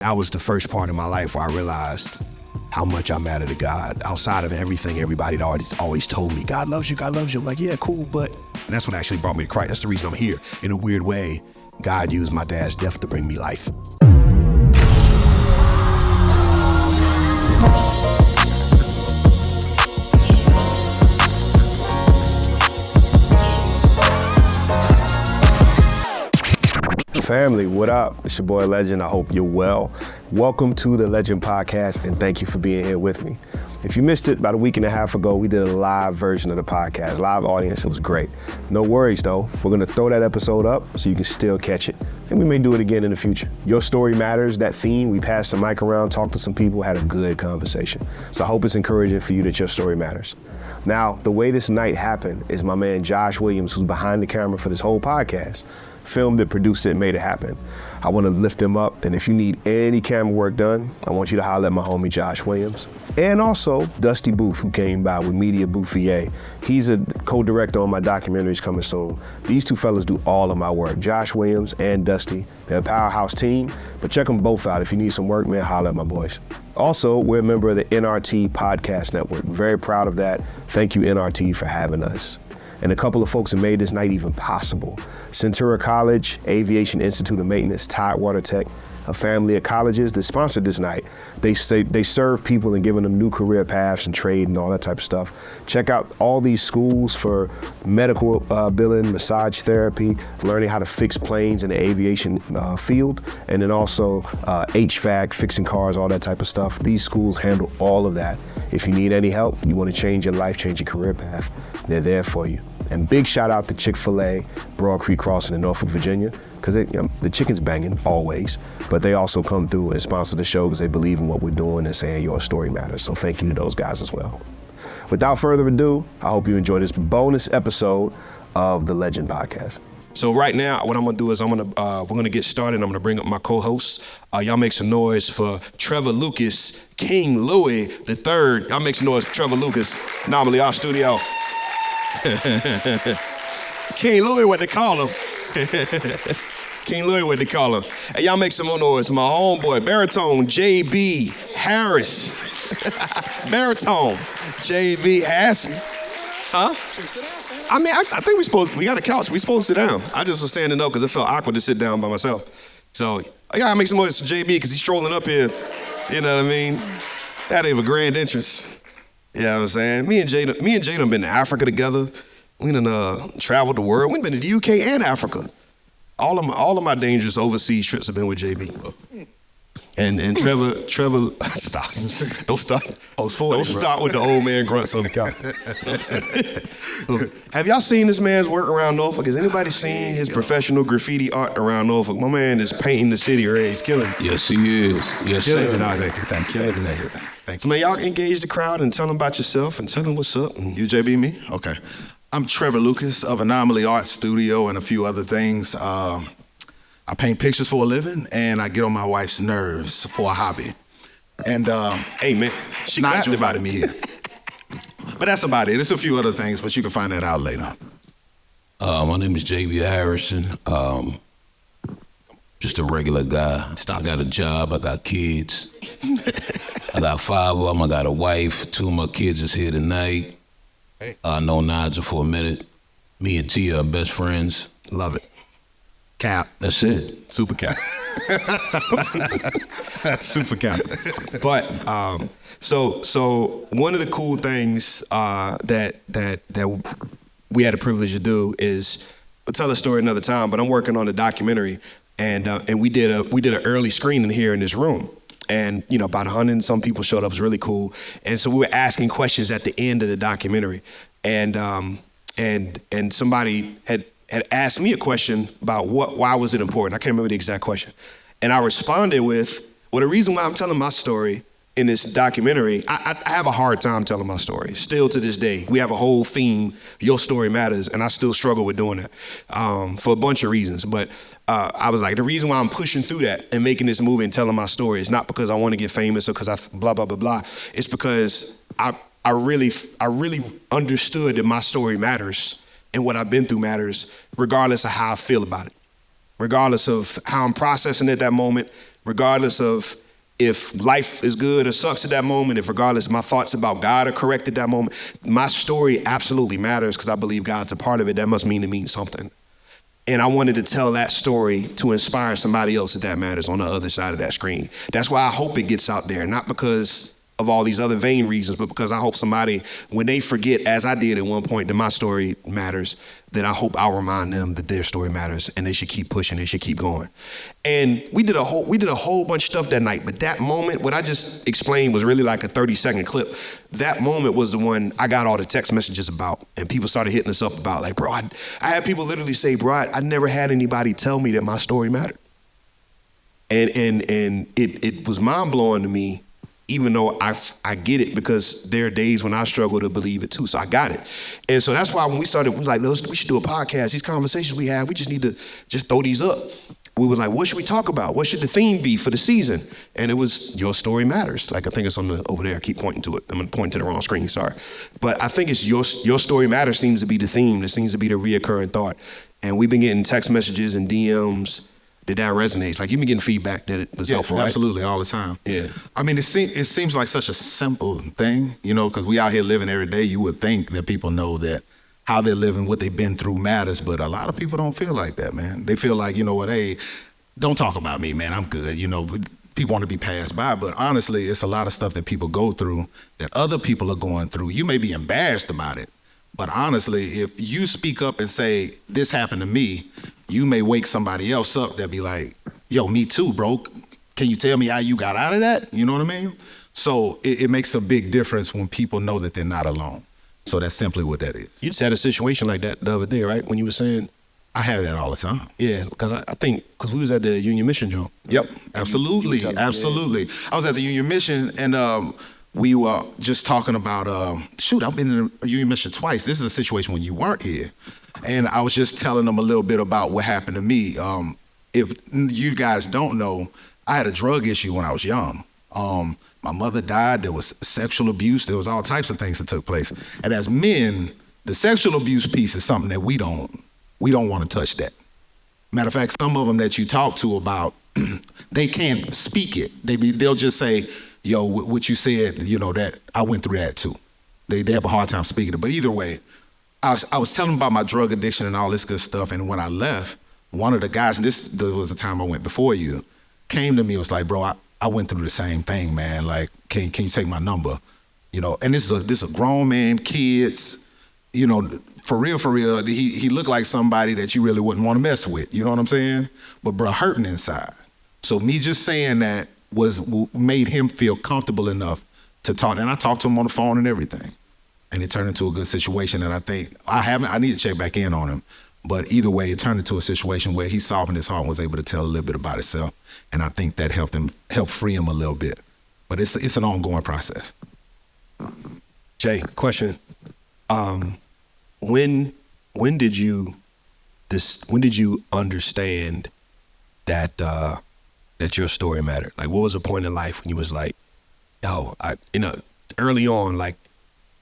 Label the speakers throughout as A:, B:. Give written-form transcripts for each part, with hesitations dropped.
A: That was the first part of my life where I realized how much I matter to God. Outside of everything, everybody always told me, God loves you, God loves you. I'm like, yeah, cool, but... And that's what actually brought me to Christ. That's the reason I'm here. In a weird way, God used my dad's death to bring me life. Family, what up? It's your boy Legin. I hope you're well. Welcome to the Legin Podcast, and thank you for being here with me. If you missed it, about a week and a half ago, we did a live version of the podcast, live audience. It was great. No worries, though. We're going to throw that episode up so you can still catch it. And we may do it again in the future. Your story matters, that theme. We passed the mic around, talked to some people, had a good conversation. So I hope it's encouraging for you that your story matters. Now, the way this night happened is my man Josh Williams, who's behind the camera for this whole podcast, filmed it, produced it, and made it happen. I want to lift him up, and if you need any camera work done, I want you to holler at my homie Josh Williams. And also Dusty Booth, who came by with Media Booth VA. He's a co-director on my documentaries coming soon. These two fellas do all of my work, Josh Williams and Dusty. They're a powerhouse team, but check them both out. If you need some work, man, holler at my boys. Also, we're a member of the NRT Podcast Network. Very proud of that. Thank you, NRT, for having us. And a couple of folks have made this night even possible. Centura College, Aviation Institute of Maintenance, Tidewater Tech, a family of colleges that sponsored this night. They serve people and giving them new career paths and trade and all that type of stuff. Check out all these schools for medical billing, massage therapy, learning how to fix planes in the aviation field, and then also HVAC, fixing cars, all that type of stuff. These schools handle all of that. If you need any help, you want to change your life, change your career path, they're there for you. And big shout out to Chick-fil-A, Broad Creek Crossing in Norfolk, Virginia, because the chicken's banging, always, but they also come through and sponsor the show because they believe in what we're doing and saying your story matters. So thank you to those guys as well. Without further ado, I hope you enjoy this bonus episode of the Legin Podcast. So right now, what I'm gonna do is we're gonna get started. I'm gonna bring up my co-hosts. Y'all make some noise for Trevor Lucas, King Louis III. Y'all make some noise for Trevor Lucas, normally our studio. King Louis, what they call him. King Louis, what they call him. Hey, y'all make some more noise for my homeboy, baritone J.B. Harris. Baritone J.B. Harris. Huh? I mean, I think we got a couch. We supposed to sit down. I just was standing up because it felt awkward to sit down by myself. So I gotta make some noise for JB because he's strolling up here. You know what I mean? That ain't a grand entrance. You know what I'm saying? Me and Jay done been to Africa together. We done traveled the world. We've been to the UK and Africa. All of my dangerous overseas trips have been with JB. And Trevor, stop. Don't stop. Don't start with the old man grunts on the couch. Have y'all seen this man's work around Norfolk? Has anybody seen his professional graffiti art around Norfolk? My man is painting the city, right? He's killing it.
B: Yes, he is. Yes, sir.
A: Thank you. So, man, y'all engage the crowd and tell them about yourself and tell them what's up.
C: You JB, me? Okay. I'm Trevor Lucas of Anomaly Art Studio and a few other things. I paint pictures for a living, and I get on my wife's nerves for a hobby. And
A: hey, man, she
C: not invited me here. But that's about it. There's a few other things, but you can find that out later.
B: My name is J.B. Harrison. Just a regular guy. I got a job. I got kids. I got 5 of them. I got a wife. 2 of my kids is here tonight. Hey. I know Nigel for a minute. Me and Tia are best friends.
A: Love it. Cap.
B: That's it.
A: Super cap. Super cap. But so one of the cool things that we had the privilege to do is, I'll tell a story another time, but I'm working on a documentary and we did an early screening here in this room. And, you know, about 100 and some people showed up. It was really cool. And so we were asking questions at the end of the documentary. And somebody had asked me a question about why was it important? I can't remember the exact question. And I responded with, well, the reason why I'm telling my story in this documentary, I have a hard time telling my story. Still to this day, we have a whole theme, your story matters, and I still struggle with doing that for a bunch of reasons. But I was like, the reason why I'm pushing through that and making this movie and telling my story is not because I want to get famous or because I blah, blah, blah, blah. It's because I really understood that my story matters and what I've been through matters, regardless of how I feel about it. Regardless of how I'm processing it at that moment, regardless of if life is good or sucks at that moment, if regardless my thoughts about God are correct at that moment, my story absolutely matters because I believe God's a part of it. That must mean it means something. And I wanted to tell that story to inspire somebody else that matters on the other side of that screen. That's why I hope it gets out there, not because of all these other vain reasons, but because I hope somebody, when they forget, as I did at one point, that my story matters, then I hope I'll remind them that their story matters and they should keep pushing, they should keep going. And we did a whole bunch of stuff that night, but that moment, what I just explained was really like a 30-second clip. That moment was the one I got all the text messages about, and people started hitting us up about, like, bro, I had people literally say, bro, I never had anybody tell me that my story mattered. And it was mind-blowing to me, even though I get it, because there are days when I struggle to believe it too. So I got it. And so that's why when we started, we were like, we should do a podcast. These conversations we have, we just need to just throw these up. We were like, what should we talk about? What should the theme be for the season? And it was Your Story Matters. Like, I think it's over there. I keep pointing to it. I'm pointing to the wrong screen, sorry. But I think it's Your Story Matters seems to be the theme. It seems to be the reoccurring thought. And we've been getting text messages and DMs that resonates. Like, you've been getting feedback that it was helpful, right?
C: Absolutely, all the time.
A: Yeah.
C: I mean, it seems like such a simple thing, because we out here living every day. You would think that people know that how they're living, what they've been through matters, but a lot of people don't feel like that, man. They feel like, hey, don't talk about me, man. I'm good. People want to be passed by, but honestly, it's a lot of stuff that people go through that other people are going through. You may be embarrassed about it, but honestly, if you speak up and say, this happened to me, you may wake somebody else up that be like, yo, me too, bro. Can you tell me how you got out of that? You know what I mean? So it makes a big difference when people know that they're not alone. So that's simply what that is.
A: You just had a situation like that the other day, right? When you were saying,
C: I have that all the time.
A: Yeah, because I think we was at the Union Mission joint.
C: Yep, absolutely. I was at the Union Mission, and we were just talking about, I've been in a Union Mission twice. This is a situation when you weren't here. And I was just telling them a little bit about what happened to me. If you guys don't know, I had a drug issue when I was young. My mother died. There was sexual abuse. There was all types of things that took place. And as men, the sexual abuse piece is something that we don't want to touch that. Matter of fact, some of them that you talk to about, they can't speak it. They'll just say, yo, what you said, that I went through that too. They have a hard time speaking it. But either way, I was telling them about my drug addiction and all this good stuff. And when I left, one of the guys, and this was the time I went before you, came to me and was like, bro, I went through the same thing, man. Like, can you take my number? And this is a grown man, kids, for real, he looked like somebody that you really wouldn't want to mess with. You know what I'm saying? But bro, hurting inside. So me just saying that made him feel comfortable enough to talk. And I talked to him on the phone and everything. And it turned into a good situation. And I think I need to check back in on him. But either way, it turned into a situation where he softened his heart and was able to tell a little bit about himself. And I think that helped free him a little bit. But it's an ongoing process.
A: Jay, question. When did you understand that your story mattered? Like, what was the point in life when you was like, yo, early on, like,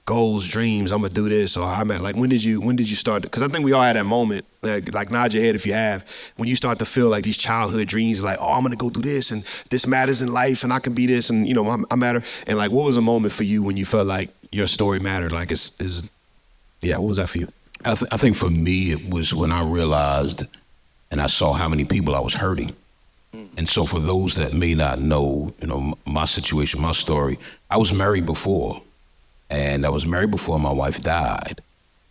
A: goals, dreams, I'm gonna do this, or I'm at, like, when did you start? Because I think we all had that moment, like nod your head if you have, when you start to feel like these childhood dreams, like, oh, I'm gonna go do this, and this matters in life, and I can be this, and I matter. And like, what was a moment for you when you felt like your story mattered? Like, what was that for you?
B: I think for me, it was when I realized and I saw how many people I was hurting. And so for those that may not know, my situation, my story, I was married before. And I was married before my wife died.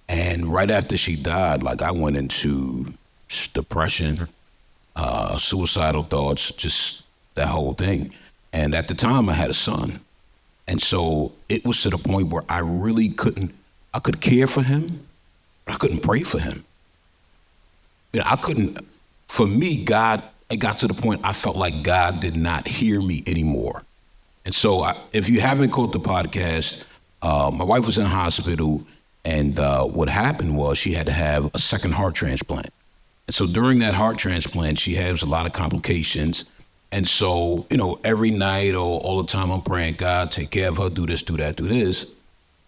B: And right after she died, like, I went into depression, suicidal thoughts, just that whole thing. And at the time I had a son. And so it was to the point where I really I could care for him, but I couldn't pray for him. For me, it got to the point I felt like God did not hear me anymore. And so if you haven't caught the podcast, my wife was in the hospital, and what happened was she had to have a second heart transplant. And so during that heart transplant, she has a lot of complications. And so, every night or all the time I'm praying, God, take care of her, do this, do that, do this.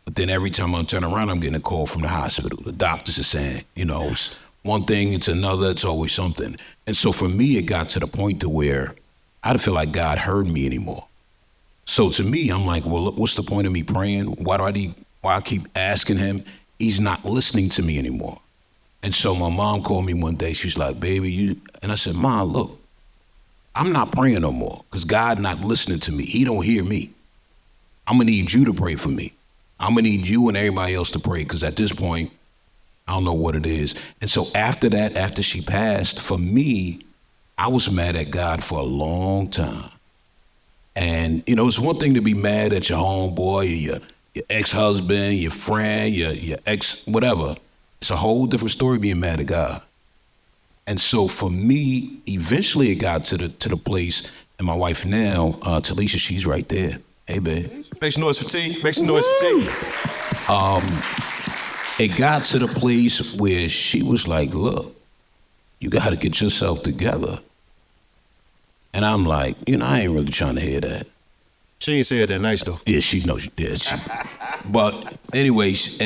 B: But then every time I turn around, I'm getting a call from the hospital. The doctors are saying, it's one thing, it's another, it's always something. And so for me, it got to the point to where I didn't feel like God heard me anymore. So to me, I'm like, well, what's the point of me praying? Why I keep asking him? He's not listening to me anymore. And so my mom called me one day. She's like, baby, and I said, Mom, look, I'm not praying no more because God not listening to me. He don't hear me. I'm going to need you to pray for me. I'm going to need you and everybody else to pray because at this point, I don't know what it is. And so after that, after she passed, for me, I was mad at God for a long time. And, it's one thing to be mad at your homeboy, or your ex-husband, your friend, your ex, whatever. It's a whole different story being mad at God. And so for me, eventually it got to the place, and my wife now, Talisha, she's right there. Hey, babe.
A: Make some noise for T. Make some noise for T.
B: It got to the place where she was like, look, you got to get yourself together. And I'm like, I ain't really trying to hear that.
A: She ain't said that nice, though.
B: Yeah, she knows she did. But anyways,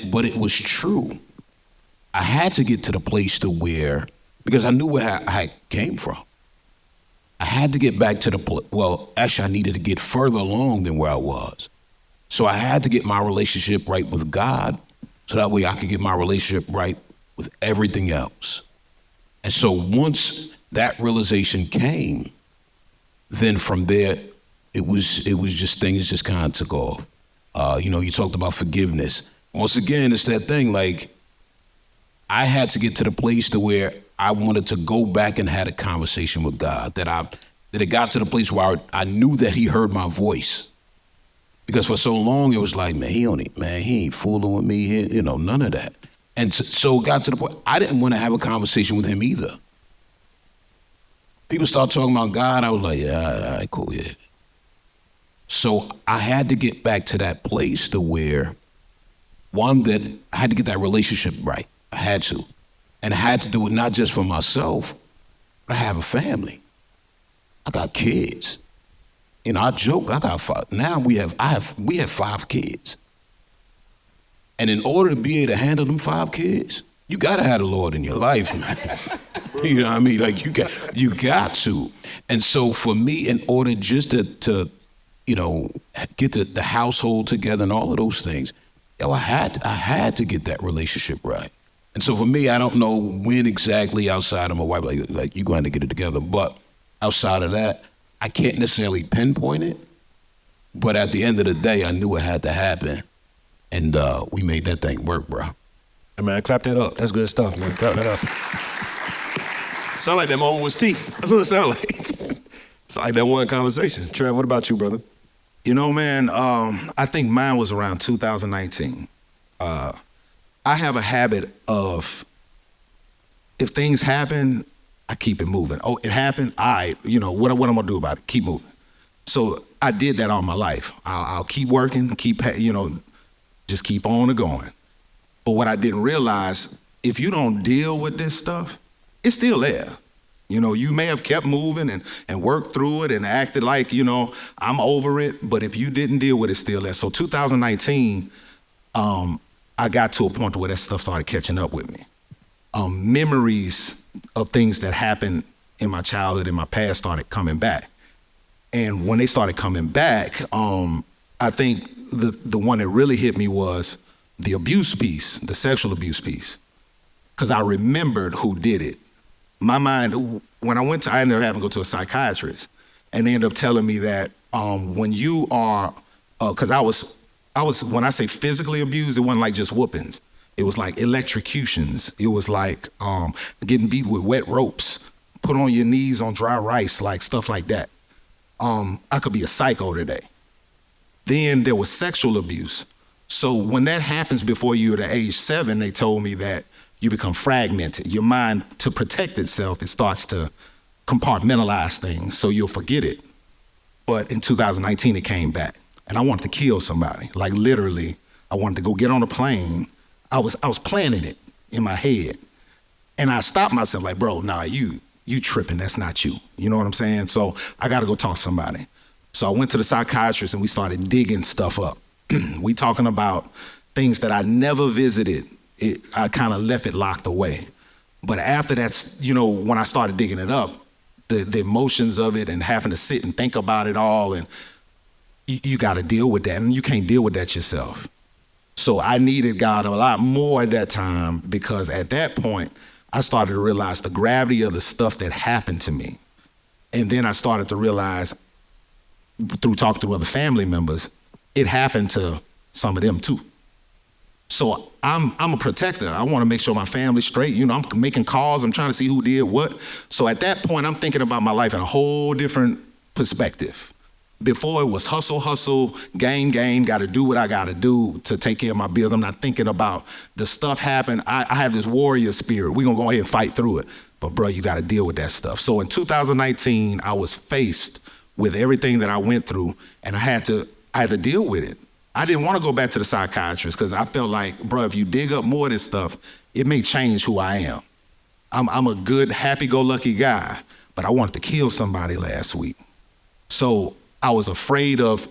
B: but it was true. I had to get to the place to where, because I knew where I came from. I had to get back to actually I needed to get further along than where I was. So I had to get my relationship right with God, so that way I could get my relationship right with everything else. And so once that realization came, then from there, it was just things just kind of took off. You talked about forgiveness. Once again, it's that thing, like, I had to get to the place to where I wanted to go back and had a conversation with God, that it got to the place where I knew that he heard my voice. Because for so long, it was like, man, he ain't fooling with me, none of that. And so it got to the point, I didn't want to have a conversation with him either. People start talking about God, I was like, yeah, all right, cool, yeah. So I had to get back to that place to where, one, that I had to get that relationship right. I had to. And I had to do it not just for myself, but I have a family. I got kids. I joke, I got 5. Now we have 5 kids. And in order to be able to handle them 5 kids, you gotta have the Lord in your life, man. You know what I mean? Like you got to. And so for me, in order just to get the household together and all of those things, I had to get that relationship right. And so for me, I don't know when exactly outside of my wife, like you're going to get it together. But outside of that, I can't necessarily pinpoint it. But at the end of the day, I knew it had to happen. And we made that thing work, bro.
A: Hey, man, clap that up. That's good stuff, man. Clap that up. Sound like that moment was T. That's what it sound like. It's like that one conversation. Trev, what about you, brother?
C: Man, I think mine was around 2019. I have a habit of, if things happen, I keep it moving. Oh, it happened? All right, what I'm gonna do about it? Keep moving. So I did that all my life. I'll keep working, just keep on going. But what I didn't realize, if you don't deal with this stuff, it's still there. You may have kept moving and worked through it and acted like, I'm over it, but if you didn't deal with it, it's still there. So 2019, I got to a point where that stuff started catching up with me. Memories of things that happened in my childhood, in my past, started coming back. And when they started coming back, I think the one that really hit me was the abuse piece, the sexual abuse piece, because I remembered who did it. My mind, when I ended up having to go to a psychiatrist, and they ended up telling me that when you are, because I was, when I say physically abused, it wasn't like just whoopings. It was like electrocutions. It was like getting beat with wet ropes, put on your knees on dry rice, like stuff like that. I could be a psycho today. Then there was sexual abuse. So when that happens before you're at age 7, they told me that you become fragmented. Your mind, to protect itself, it starts to compartmentalize things, so you'll forget it. But in 2019, it came back. And I wanted to kill somebody. Like literally, I wanted to go get on a plane. I was planning it in my head. And I stopped myself like, bro, nah, you tripping, that's not you. You know what I'm saying? So I gotta go talk to somebody. So I went to the psychiatrist and we started digging stuff up. We talking about things that I never visited. I kind of left it locked away. But after that's, when I started digging it up, the emotions of it and having to sit and think about it all. And you got to deal with that. And you can't deal with that yourself. So I needed God a lot more at that time, because at that point, I started to realize the gravity of the stuff that happened to me. And then I started to realize, through talking to other family members, it happened to some of them too. So I'm a protector. I want to make sure my family's straight. You know, I'm making calls. I'm trying to see who did what. So at that point, I'm thinking about my life in a whole different perspective. Before it was hustle, gain, got to do what I got to do to take care of my bills. I'm not thinking about the stuff happened. I have this warrior spirit. We're going to go ahead and fight through it. But bro, you got to deal with that stuff. So in 2019, I was faced with everything that I went through, and I had to deal with it. I didn't want to go back to the psychiatrist because I felt like, bro, if you dig up more of this stuff, it may change who I am. I'm a good, happy-go-lucky guy, but I wanted to kill somebody last week. So I was afraid of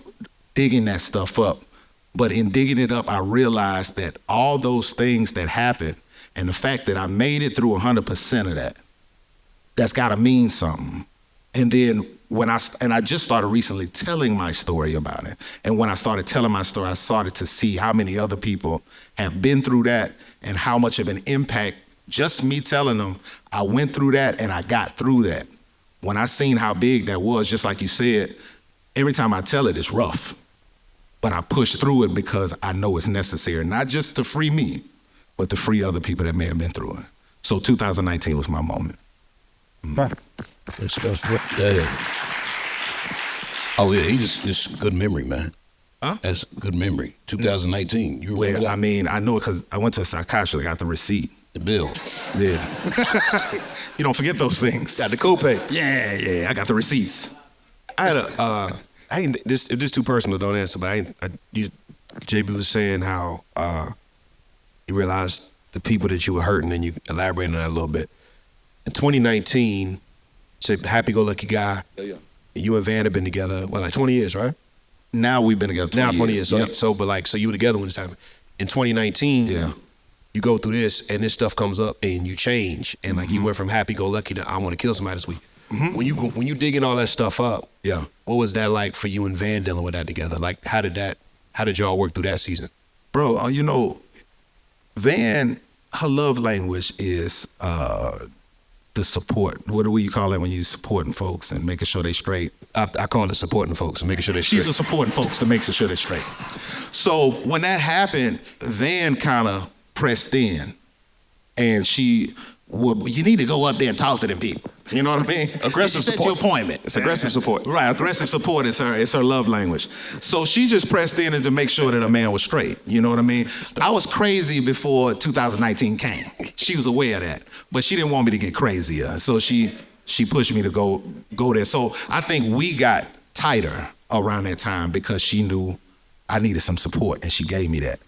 C: digging that stuff up. But in digging it up, I realized that all those things that happened and the fact that I made it through 100% of that, that's got to mean something. And then I just started recently telling my story about it. And when I started telling my story, I started to see how many other people have been through that and how much of an impact, just me telling them, I went through that and I got through that. When I seen how big that was, just like you said, every time I tell it, it's rough. But I push through it because I know it's necessary, not just to free me, but to free other people that may have been through it. So 2019 was my moment.
B: Oh yeah, he just good memory, man.
C: Huh?
B: That's good memory. 2019. You remember that?
C: I mean, I know it because I went to a psychiatrist. I got the receipt.
B: The bill.
C: Yeah. You don't forget those things.
A: Got the copay.
C: Yeah. I got the receipts.
A: I had if this too personal, don't answer, but JB was saying how you realized the people that you were hurting, and you elaborated on that a little bit. In 2019, say happy-go-lucky guy.
C: Yeah.
A: You and Van have been together, like 20 years, right?
C: Now we've been together 20 years.
A: So,
C: Yep.
A: so you were together when this happened. In 2019,
C: Yeah.
A: you go through this, and this stuff comes up, and you change, and like you went from happy-go-lucky to I want to kill somebody this week. Mm-hmm. When you digging all that stuff up,
C: Yeah.
A: what was that like for you and Van dealing with that together? Like, how did y'all work through that season?
C: Bro, Van, her love language is the support. What do you call it when you supporting folks and making sure they straight?
A: I call it supporting folks and making sure they're straight.
C: She's a supporting folks to make sure they're straight. So when that happened, Van kind of pressed in, and she would, you need to go up there and talk to them people. You know what I mean?
A: Aggressive
C: Set
A: support.
C: your appointment.
A: It's aggressive support.
C: Right, aggressive support is her love language. So she just pressed in to make sure that a man was straight. You know what I mean? I was crazy before 2019 came. She was aware of that, but she didn't want me to get crazier. So she pushed me to go there. So I think we got tighter around that time because she knew I needed some support, and she gave me that.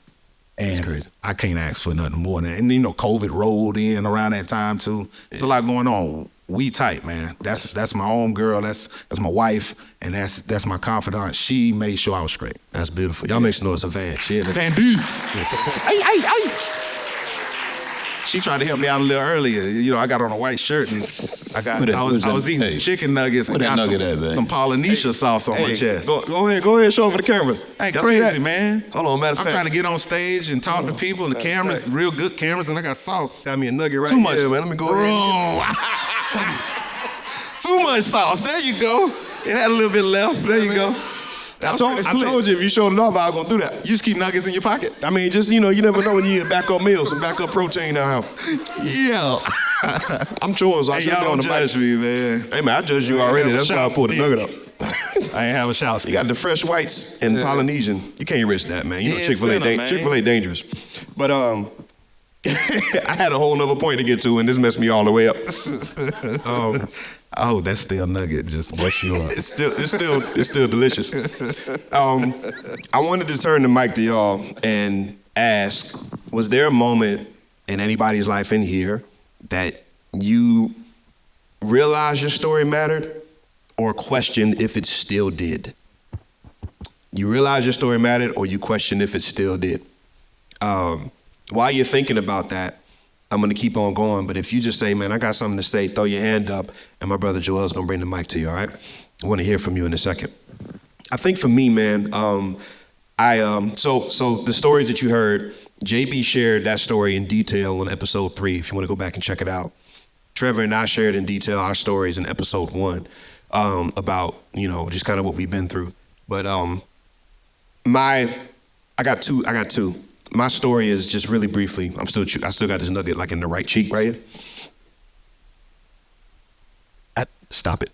C: And I can't ask for nothing more than that. And COVID rolled in around that time too. There's a lot going on. We tight, man. That's my own girl. That's my wife, and that's my confidant. She made sure I was straight.
A: That's beautiful. Y'all make some noise for Van.
C: Van dude. Ay. She tried to help me out a little earlier. I got on a white shirt and I was eating some chicken nuggets and got some Polynesia sauce on my chest.
A: Go ahead, show it for the cameras.
C: Hey, crazy, man.
A: Hold on, matter of
C: I'm
A: fact.
C: trying to get on stage and talk to people, and the cameras, real good cameras, and I got sauce.
A: Got me a nugget right
C: Too much,
A: here, man. Let me go ahead.
C: Too much sauce. There you go. It had a little bit left. There you go.
A: I told you if you showed it off, I was gonna do that.
C: You just keep nuggets in your pocket?
A: I mean, just you never know when you need a backup meal, some backup protein now.
C: Yeah.
A: I'm chewing, so I should be on the
C: judge me, man.
A: Hey man, I judged you already. That's why I pulled the nugget up.
C: I ain't have a shout.
A: You got the fresh whites and Polynesian. You can't risk that, man.
C: Yeah,
A: Chick-fil-A dangerous. But I had a whole nother point to get to, and this messed me all the way up.
C: Oh, that's still nugget. Just bless you up.
A: It's still delicious. I wanted to turn the mic to y'all and ask: was there a moment in anybody's life in here that you realized your story mattered, or questioned if it still did? You realized your story mattered, or you questioned if it still did? While you're thinking about that, I'm going to keep on going. But if you just say, man, I got something to say, throw your hand up, and my brother Joel's going to bring the mic to you, all right? I want to hear from you in a second. I think for me, man, so the stories that you heard, JB shared that story in detail on episode 3, if you want to go back and check it out. Trevor and I shared in detail our stories in episode 1 about, just kind of what we've been through. But I got two. My story is just really briefly. I still got this nugget like in the right cheek right here. Stop it.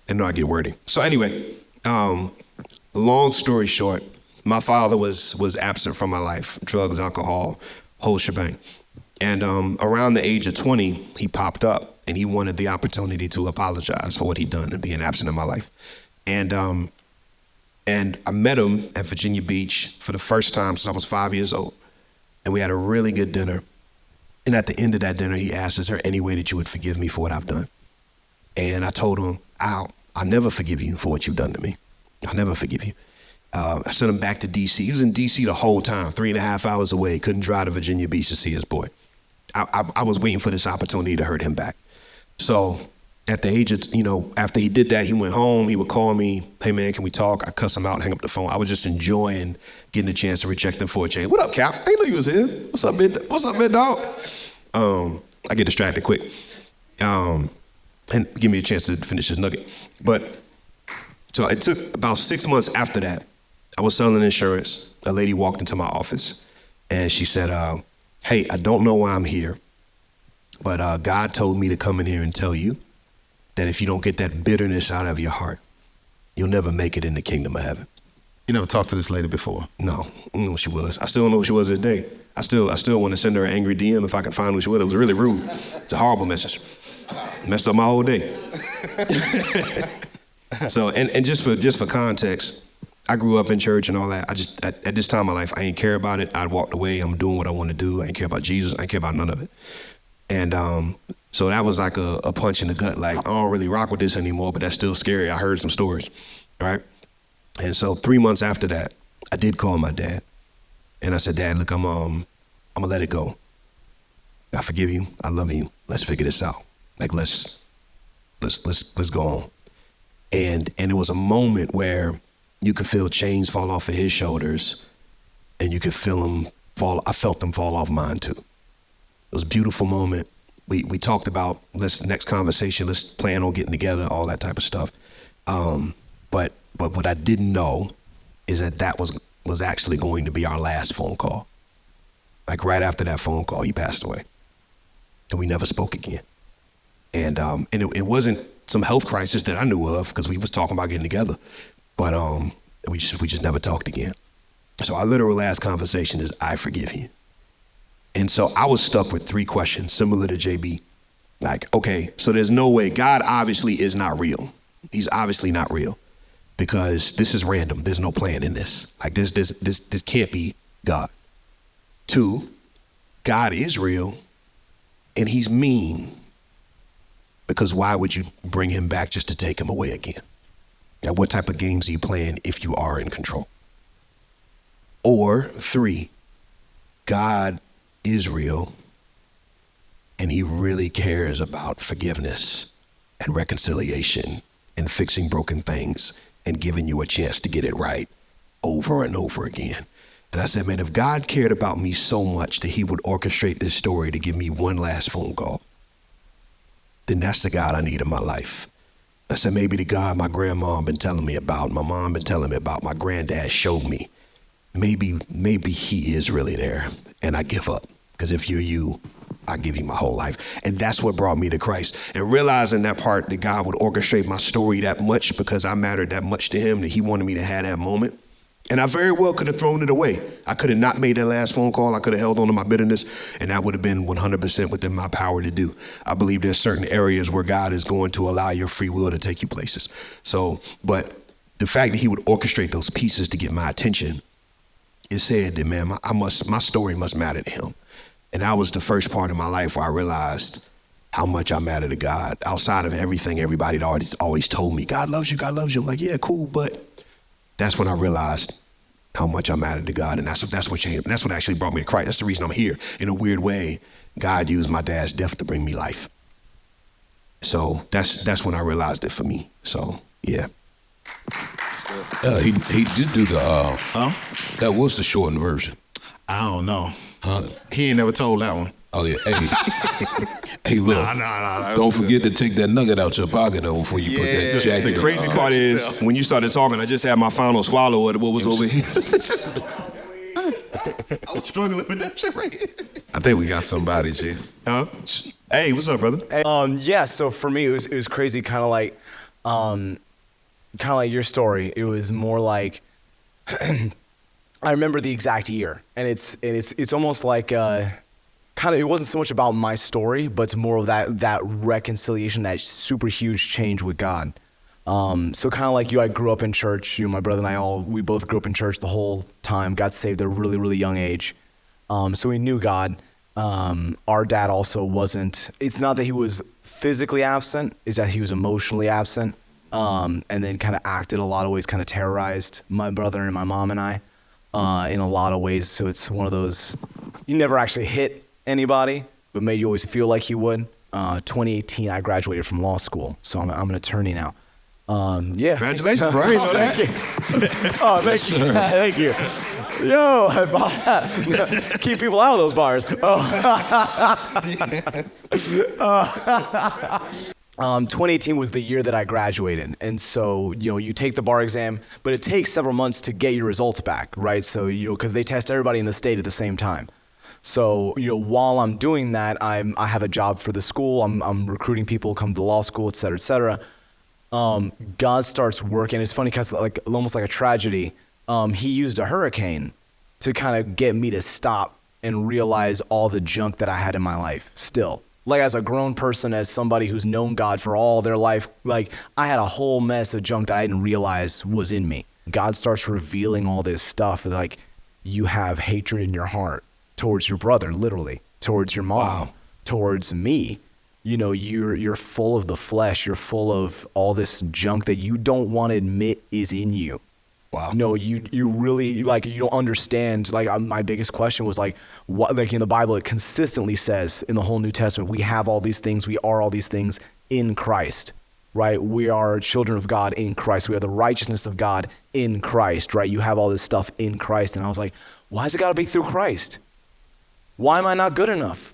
A: I know I get wordy. So anyway, long story short, my father was absent from my life, drugs, alcohol, whole shebang. And around the age of 20, he popped up and he wanted the opportunity to apologize for what he'd done and being absent in my life. And I met him at Virginia Beach for the first time since I was 5 years old. And we had a really good dinner. And at the end of that dinner, he asked, is there any way that you would forgive me for what I've done? And I told him, I'll never forgive you for what you've done to me. I'll never forgive you. I sent him back to D.C. He was in D.C. the whole time, 3.5 hours away. Couldn't drive to Virginia Beach to see his boy. I was waiting for this opportunity to hurt him back. So at the age of, after he did that, he went home. He would call me, hey, man, can we talk? I cuss him out, hang up the phone. I was just enjoying getting a chance to reject him for a change. What up, Cap? I didn't know you was here. What's up, big dog? I get distracted quick. And give me a chance to finish this nugget. But so it took about 6 months after that. I was selling insurance. A lady walked into my office and she said, hey, I don't know why I'm here, but God told me to come in here and tell you that if you don't get that bitterness out of your heart, you'll never make it in the kingdom of heaven.
C: You never talked to this lady before?
A: No, I don't know who she was. I still don't know who she was this day. I still want to send her an angry DM if I can find who she was. It was really rude. It's a horrible message. Messed up my whole day. So, and just for context, I grew up in church and all that. I just, at this time of my life, I ain't care about it. I walked away. I'm doing what I want to do. I ain't care about Jesus. I ain't care about none of it. And so that was like a punch in the gut. Like, I don't really rock with this anymore, but that's still scary. I heard some stories, right? And so 3 months after that, I did call my dad. And I said, Dad, look, I'm gonna let it go. I forgive you. I love you. Let's figure this out. Like, let's go on. And it was a moment where you could feel chains fall off of his shoulders and you could feel them fall. I felt them fall off mine too. It was a beautiful moment. We talked about next conversation, let's plan on getting together, all that type of stuff. But what I didn't know is that was actually going to be our last phone call. Like right after that phone call, he passed away and we never spoke again. And it wasn't some health crisis that I knew of because we was talking about getting together, but we just never talked again. So our literal last conversation is, I forgive you. And so I was stuck with 3 questions similar to JB. Like, okay, so there's no way, God obviously is not real. He's obviously not real because this is random. There's no plan in this. Like this can't be God. 2, God is real and he's mean. Because why would you bring him back just to take him away again? Now, what type of games are you playing if you are in control? Or 3, God is real and he really cares about forgiveness and reconciliation and fixing broken things and giving you a chance to get it right over and over again. And I said, man, if God cared about me so much that he would orchestrate this story to give me one last phone call, then that's the God I need in my life. I said, maybe the God my grandma been telling me about, my mom been telling me about, my granddad showed me. Maybe he is really there and I give up. Because if you're you, I give you my whole life. And that's what brought me to Christ. And realizing that part that God would orchestrate my story that much because I mattered that much to him, that he wanted me to have that moment. And I very well could have thrown it away. I could have not made that last phone call. I could have held on to my bitterness, and that would have been 100% within my power to do. I believe there's certain areas where God is going to allow your free will to take you places. So, but the fact that he would orchestrate those pieces to get my attention, it said that, man, my story must matter to him. And that was the first part of my life where I realized how much I matter to God. Outside of everything everybody had always told me, God loves you, God loves you. I'm like, yeah, cool, but that's when I realized how much I mattered to God. And that's what changed. That's what actually brought me to Christ. That's the reason I'm here. In a weird way, God used my dad's death to bring me life. So that's when I realized it for me. So, yeah.
B: He did do the, that was the shortened version.
C: I don't know.
B: Huh?
C: He ain't never told that one.
B: Oh, yeah. Hey, hey, look.
C: Nah.
B: Don't forget to take that nugget out your pocket, though, before you put that jacket
A: The crazy part is, when you started talking, I just had my final swallow of what was over here.
C: I was struggling with that shit right here. I think we got somebody, G.
A: Huh? Hey, what's up, brother?
D: Yeah, so for me, it was crazy, kind of like your story. It was more like, I remember the exact year, and it's almost like it wasn't so much about my story, but it's more of that reconciliation, that super huge change with God. So kind of like you, I grew up in church. My brother and I we both grew up in church the whole time. Got saved at a really, really young age. So we knew God. Our dad also wasn't. It's not that he was physically absent; it's that he was emotionally absent, and then kind of acted a lot of ways, kind of terrorized my brother and my mom and I in a lot of ways. So it's one of those, you never actually hit anybody, but made you always feel like he would. 2018, I graduated from law school, so I'm an attorney now. Yeah.
A: Congratulations, bro. I didn't know that.
D: Oh, thank you. Thank you. Yo, I bought that. Keep people out of those bars. 2018 was the year that I graduated. And so, you take the bar exam, but it takes several months to get your results back, right? So, because they test everybody in the state at the same time. So, while I'm doing that, I have a job for the school. I'm recruiting people, come to law school, et cetera, et cetera. God starts working. It's funny because almost like a tragedy. He used a hurricane to kind of get me to stop and realize all the junk that I had in my life still. Like as a grown person, as somebody who's known God for all their life, like I had a whole mess of junk that I didn't realize was in me. God starts revealing all this stuff, like you have hatred in your heart towards your brother, literally, towards your mom, towards me. You're full of the flesh. You're full of all this junk that you don't want to admit is in you.
A: Wow.
D: No, you really, you don't understand. My biggest question was what, in the Bible, it consistently says in the whole New Testament, we have all these things, we are all these things in Christ, right? We are children of God in Christ. We are the righteousness of God in Christ, right? You have all this stuff in Christ. And I was like, why has it got to be through Christ? Why am I not good enough?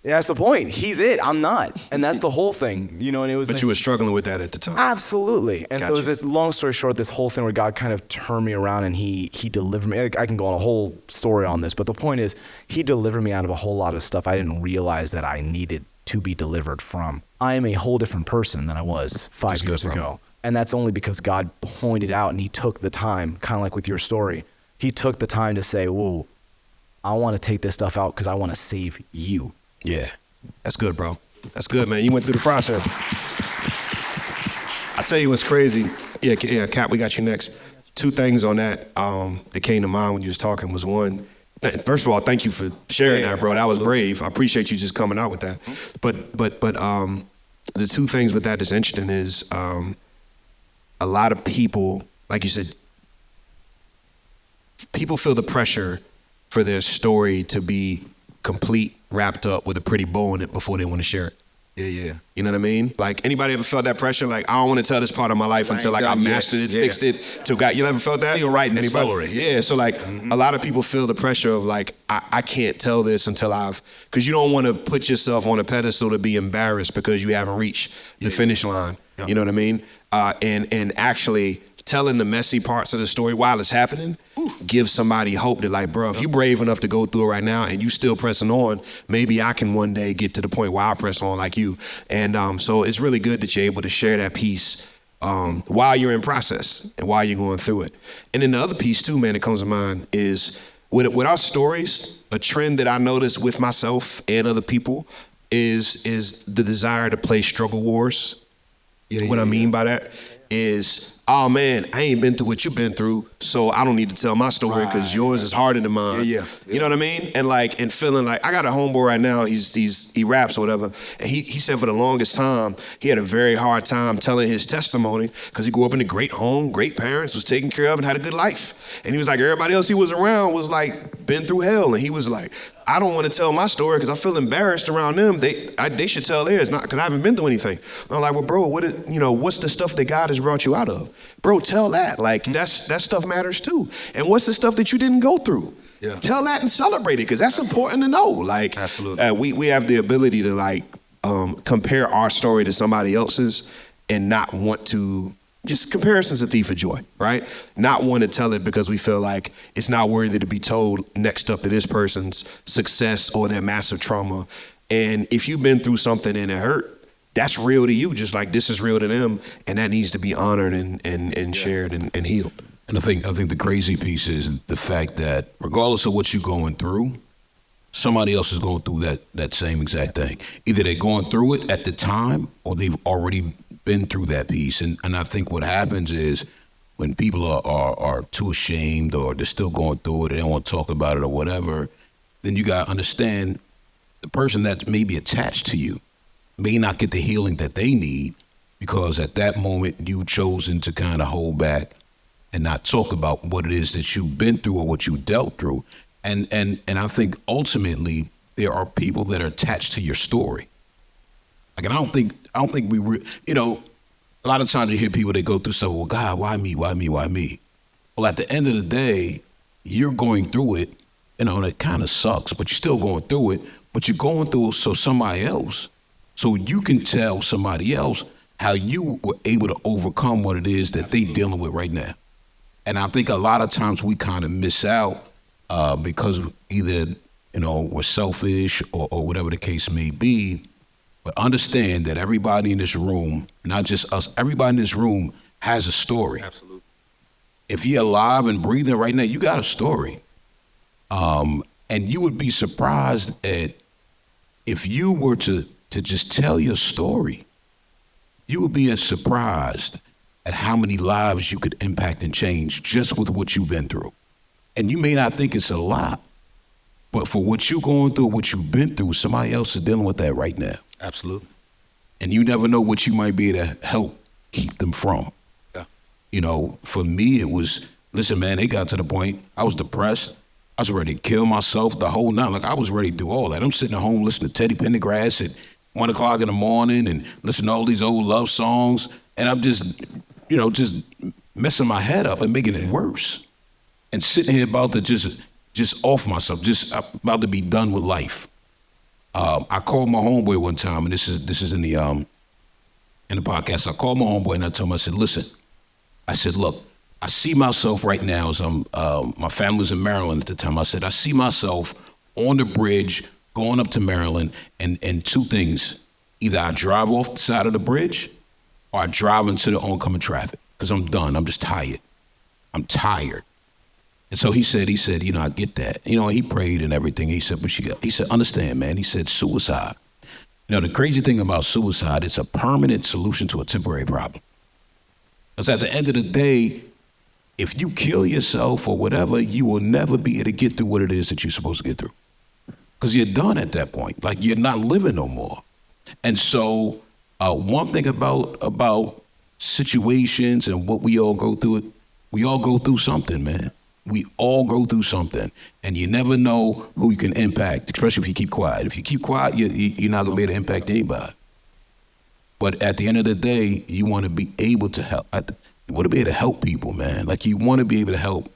D: Yeah, that's the point. He's it. I'm not. And that's the whole thing, and it was.
A: But you were struggling with that at the time.
D: Absolutely. And
A: Gotcha.
D: so it was this, long story short, this whole thing where God kind of turned me around and he delivered me. I can go on a whole story on this, but the point is he delivered me out of a whole lot of stuff I didn't realize that I needed to be delivered from. I am a whole different person than I was 5 years ago. And that's only because God pointed out and he took the time, kind of like with your story. He took the time to say, whoa, I want to take this stuff out because I want to save you.
A: Yeah, that's good, bro. That's good, man. You went through the process. I tell you what's crazy. Yeah, Cap, we got you next. Two things on that that came to mind when you was talking was one. First of all, thank you for sharing that, bro. That was brave. I appreciate you just coming out with that. But the two things with that that's interesting is a lot of people, like you said, people feel the pressure for their story to be complete, wrapped up with a pretty bow in it before they want to share it.
C: Yeah.
A: You know what I mean? Like, anybody ever felt that pressure? Like, I don't want to tell this part of my life until I mastered it, fixed it, till God. You never felt that?
C: Still writing the
A: Anybody?
C: story.
A: Yeah, so like, a lot of people feel the pressure of like, I can't tell this until because you don't want to put yourself on a pedestal to be embarrassed because you haven't reached the finish line. Yeah. You know what I mean? And actually telling the messy parts of the story while it's happening gives somebody hope that, like, bro, if you're brave enough to go through it right now and you still pressing on, maybe I can one day get to the point where I press on like you. And so it's really good that you're able to share that piece while you're in process and while you're going through it. And then the other piece too, man, that comes to mind is with our stories, a trend that I notice with myself and other people is the desire to play struggle wars. What I mean by that is oh man, I ain't been through what you've been through, so I don't need to tell my story because yours is harder than mine.
C: Yeah.
A: You know what I mean? And feeling like, I got a homeboy right now, he raps or whatever, and he said for the longest time, he had a very hard time telling his testimony because he grew up in a great home, great parents, was taken care of and had a good life. And he was like, everybody else he was around was like, been through hell. And he was like, I don't want to tell my story because I feel embarrassed around them. They should tell theirs, not because I haven't been through anything. I'm like, well, bro, what's the stuff that God has brought you out of? Bro, tell that. Like that stuff matters too. And what's the stuff that you didn't go through? Yeah. Tell that and celebrate it because that's important to know. Like, absolutely. We have the ability to like compare our story to somebody else's and not want to. Just comparison's a thief of joy, right? Not want to tell it because we feel like it's not worthy to be told next up to this person's success or their massive trauma. And if you've been through something and it hurt, that's real to you, just like this is real to them. And that needs to be honored and shared and healed.
B: And I think the crazy piece is the fact that regardless of what you're going through, somebody else is going through that same exact thing. Either they're going through it at the time or they've already been through that piece. And I think what happens is when people are too ashamed or they're still going through it, they don't want to talk about it or whatever, then you got to understand the person that may be attached to you may not get the healing that they need because at that moment you've chosen to kind of hold back and not talk about what it is that you've been through or what you dealt through. And I think ultimately there are people that are attached to your story. Like, and I don't think a lot of times you hear people that go through stuff, well, God, why me? Why me? Why me? Well, at the end of the day, you're going through it, and it kind of sucks, but you're still going through it, but you're going through it so you can tell somebody else how you were able to overcome what it is that they're dealing with right now. And I think a lot of times we kind of miss out because either, we're selfish or whatever the case may be. But understand that everybody in this room, not just us, everybody in this room has a story.
C: Absolutely.
B: If you're alive and breathing right now, you got a story. And you would be surprised at if you were to just tell your story, you would be surprised at how many lives you could impact and change just with what you've been through. And you may not think it's a lot, but for what you're going through, what you've been through, somebody else is dealing with that right now.
C: Absolutely.
B: And you never know what you might be able to help keep them from. Yeah. For me, it was, listen, man, it got to the point, I was depressed. I was ready to kill myself the whole night. Like, I was ready to do all that. I'm sitting at home listening to Teddy Pendergrass at 1 o'clock in the morning and listening to all these old love songs. And I'm just messing my head up and making it worse. And sitting here about to just off myself, just about to be done with life. I called my homeboy one time, and this is in the podcast. I called my homeboy and I told him, I said, listen, look, I see myself right now as my family was in Maryland at the time. I said, I see myself on the bridge going up to Maryland and two things. Either I drive off the side of the bridge or I drive into the oncoming traffic because I'm done. I'm just tired. I'm tired. And so he said, I get that. He prayed and everything. He said, he said, understand, man. He said, suicide. The crazy thing about suicide, it's a permanent solution to a temporary problem. Because at the end of the day, if you kill yourself or whatever, you will never be able to get through what it is that you're supposed to get through. Because you're done at that point. Like, you're not living no more. And so one thing about situations and what we all go through, we all go through something, man. We all go through something, and you never know who you can impact, especially if you keep quiet. If you keep quiet, you're not going to be able to impact anybody. But at the end of the day, you want to be able to help. You want to be able to help people, man. Like, you want to be able to help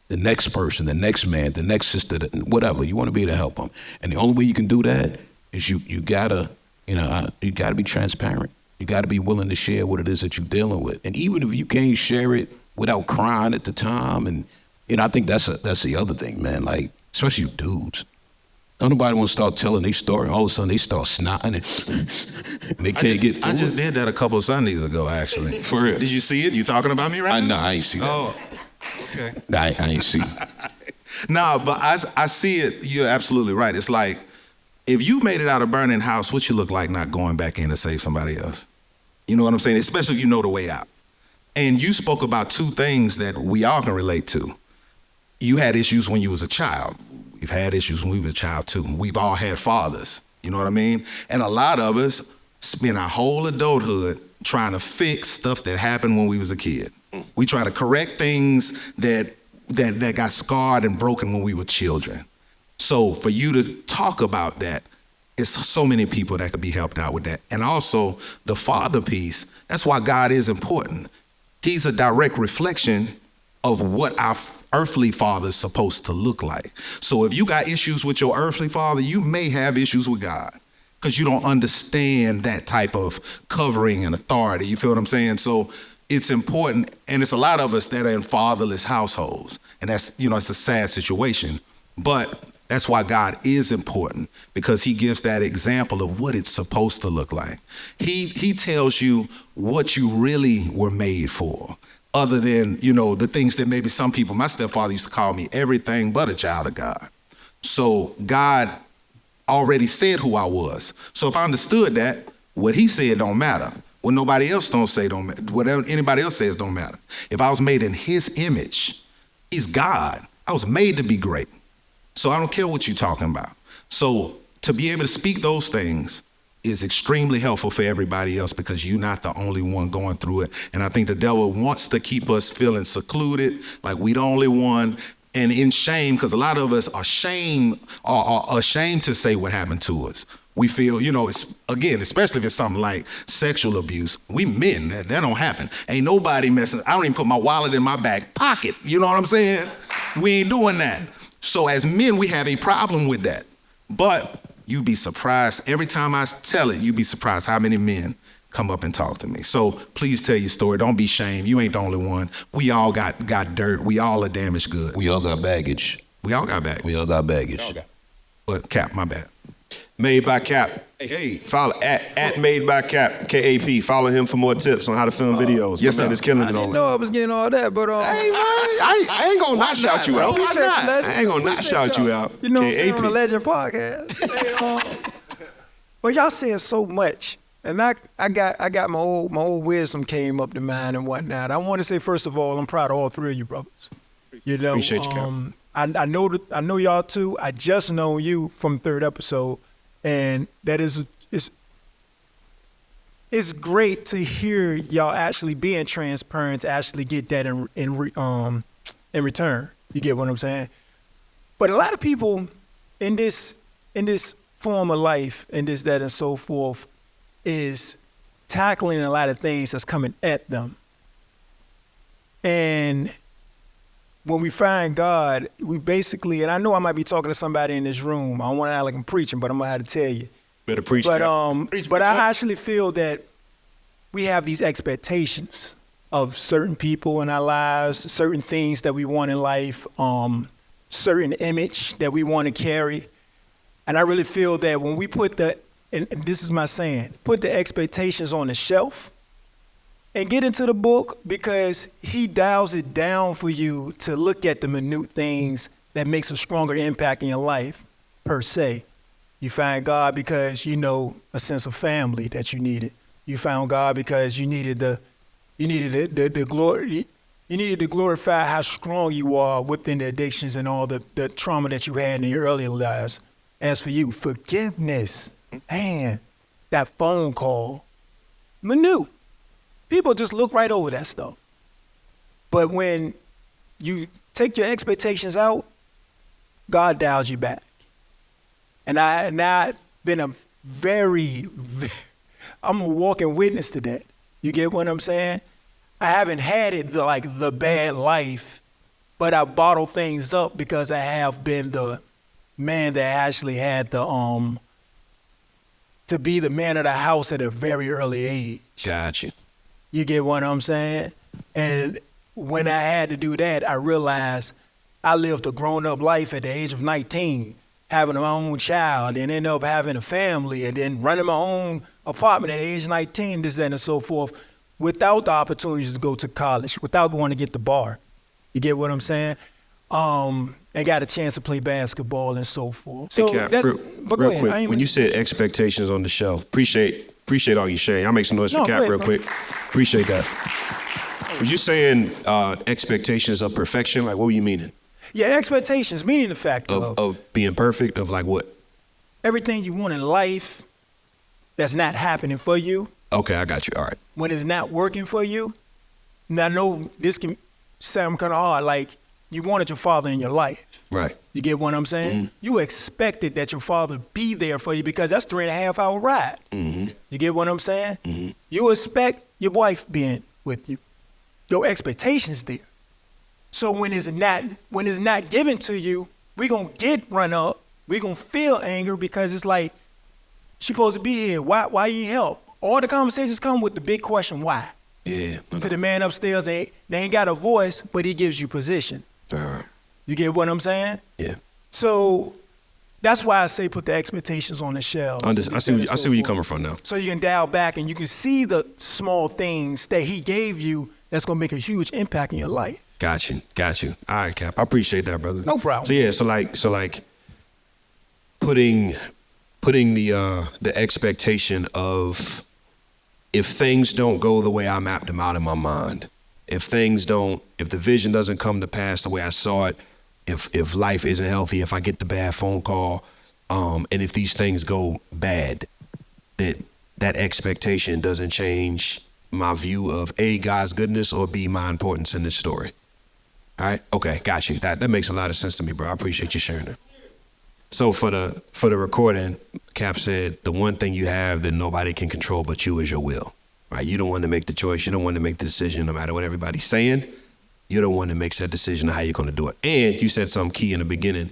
B: the next person, the next man, the next sister, whatever. You want to be able to help them. And the only way you can do that is you gotta be transparent. You gotta be willing to share what it is that you're dealing with. And even if you can't share it without crying at the time, and I think that's the other thing, man. Like, especially you dudes. Don't nobody want to start telling their story. All of a sudden, they start snotting and they can't get through
C: I just did that a couple of Sundays ago, actually.
B: For real.
C: Did you see it? You talking about me right now?
B: No, I ain't see that.
C: Oh, okay.
B: I ain't see it.
C: No, but I see it. You're absolutely right. It's like, if you made it out of burning house, what you look like not going back in to save somebody else? You know what I'm saying? Especially if you know the way out. And you spoke about two things that we all can relate to. You had issues when you was a child. We've had issues when we were a child too. We've all had fathers, you know what I mean? And a lot of us spend our whole adulthood trying to fix stuff that happened when we was a kid. We try to correct things that got scarred and broken when we were children. So for you to talk about that, it's so many people that could be helped out with that. And also the father piece, that's why God is important. He's a direct reflection of what our earthly father is supposed to look like. So if you got issues with your earthly father, you may have issues with God because you don't understand that type of covering and authority. You feel what I'm saying? So it's important, and it's a lot of us that are in fatherless households, and that's, it's a sad situation. But that's why God is important, because he gives that example of what it's supposed to look like. He tells you what you really were made for, other than, the things that maybe some people, my stepfather used to call me everything but a child of God. So God already said who I was. So if I understood that, what he said don't matter. What nobody else don't say don't matter. Whatever anybody else says don't matter. If I was made in his image, he's God. I was made to be great. So I don't care what you're talking about. So to be able to speak those things is extremely helpful for everybody else, because you're not the only one going through it. And I think the devil wants to keep us feeling secluded, like we the only one, and in shame, because a lot of us are ashamed to say what happened to us. We feel, it's, again, especially if it's something like sexual abuse, we men, that don't happen. Ain't nobody messing. I don't even put my wallet in my back pocket. You know what I'm saying? We ain't doing that. So as men, we have a problem with that. But you'd be surprised. Every time I tell it, you'd be surprised how many men come up and talk to me. So please tell your story. Don't be ashamed. You ain't the only one. We all got dirt. We all are damaged goods.
B: We all got baggage.
C: We all got baggage.
B: We all got baggage.
C: But Cap, my bad.
A: Made by Cap. Hey, follow at Made by Cap, KAP. Follow him for more tips on how to film videos. Yes, sir. Is killing it on.
E: I didn't know I was getting all that, but
A: hey, man, I ain't gonna not shout you out.
E: Why not?
A: I ain't gonna not shout you out.
E: You know what I'm saying,
A: KAP.
E: on the Legin Podcast. Well, y'all saying so much, and I got my old wisdom came up to mind and whatnot. I want to say, first of all, I'm proud of all three of you brothers.
A: Appreciate you, Cap.
E: I know y'all too. I just know you from third episode, and that is it's great to hear y'all actually being transparent to actually get that in return. You get what I'm saying? But a lot of people in this form of life, and this, that, and so forth, is tackling a lot of things that's coming at them. And when we find God, we basically, and I know I might be talking to somebody in this room. I don't want to act like I'm preaching, but I'm gonna have to tell you.
A: Better preach.
E: But I actually feel that we have these expectations of certain people in our lives, certain things that we want in life, certain image that we want to carry. And I really feel that when we put and this is my saying, put the expectations on the shelf and get into the book, because he dials it down for you to look at the minute things that makes a stronger impact in your life, per se. You find God because you know a sense of family that you needed. You found God because you needed the glory. You needed to glorify how strong you are within the addictions and all the trauma that you had in your earlier lives. As for you, forgiveness, man, that phone call, minute. People just look right over that stuff. But when you take your expectations out, God dials you back. And I've been I'm a walking witness to that. You get what I'm saying? I haven't had it like the bad life, but I bottle things up because I have been the man that actually had to be the man of the house at a very early age.
A: Gotcha.
E: You get what I'm saying? And when I had to do that, I realized I lived a grown-up life at the age of 19, having my own child, and ended up having a family, and then running my own apartment at age 19, this, that, and so forth, without the opportunities to go to college, without going to get the bar. You get what I'm saying? And got a chance to play basketball and so forth. So
A: Cap,
E: that's
A: real quick. When you said expectations on the shelf, appreciate all you sharing. I'll make some noise for Cap real quick. Appreciate that. Was you saying expectations of perfection? Like, what were you meaning?
E: Yeah, expectations, meaning the fact
A: Of being perfect, of like what?
E: everything you want in life that's not happening for you,
A: Okay, I got you. All right.
E: when it's not working for you. Now, I know this can sound kind of hard, like you wanted your father in your life.
A: Right.
E: You get what I'm saying?
A: Mm-hmm.
E: You expected that your father be there for you because that's 3.5 hour ride.
A: Mm-hmm.
E: You get what I'm saying?
A: Mm-hmm.
E: You expect your wife being with you. Your expectations there. So when it's not given to you, we gonna get run up. We gonna feel anger because it's like she supposed to be here. Why you ain't help? All the conversations come with the big question, why?
A: Yeah.
E: To the man upstairs, they ain't got a voice, but he gives you position. You get what I'm saying?
A: Yeah.
E: So that's why I say put the expectations on the shelves.
A: I see where you're coming from now.
E: So you can dial back and you can see the small things that he gave you that's gonna make a huge impact in your life.
A: Got you. All right, Cap. I appreciate that, brother.
E: No problem.
A: So yeah, so like putting the expectation of if things don't go the way I mapped them out in my mind, if the vision doesn't come to pass the way I saw it, if life isn't healthy, if I get the bad phone call, and if these things go bad, that expectation doesn't change my view of A, God's goodness, or B, my importance in this story. All right? Okay, got you. That makes a lot of sense to me, bro. I appreciate you sharing it. So for the recording, Cap said, the one thing you have that nobody can control but you is your will. Right? You don't want to make the choice. You don't want to make the decision no matter what everybody's saying. You're the one that makes that decision of how you're going to do it. And you said something key in the beginning,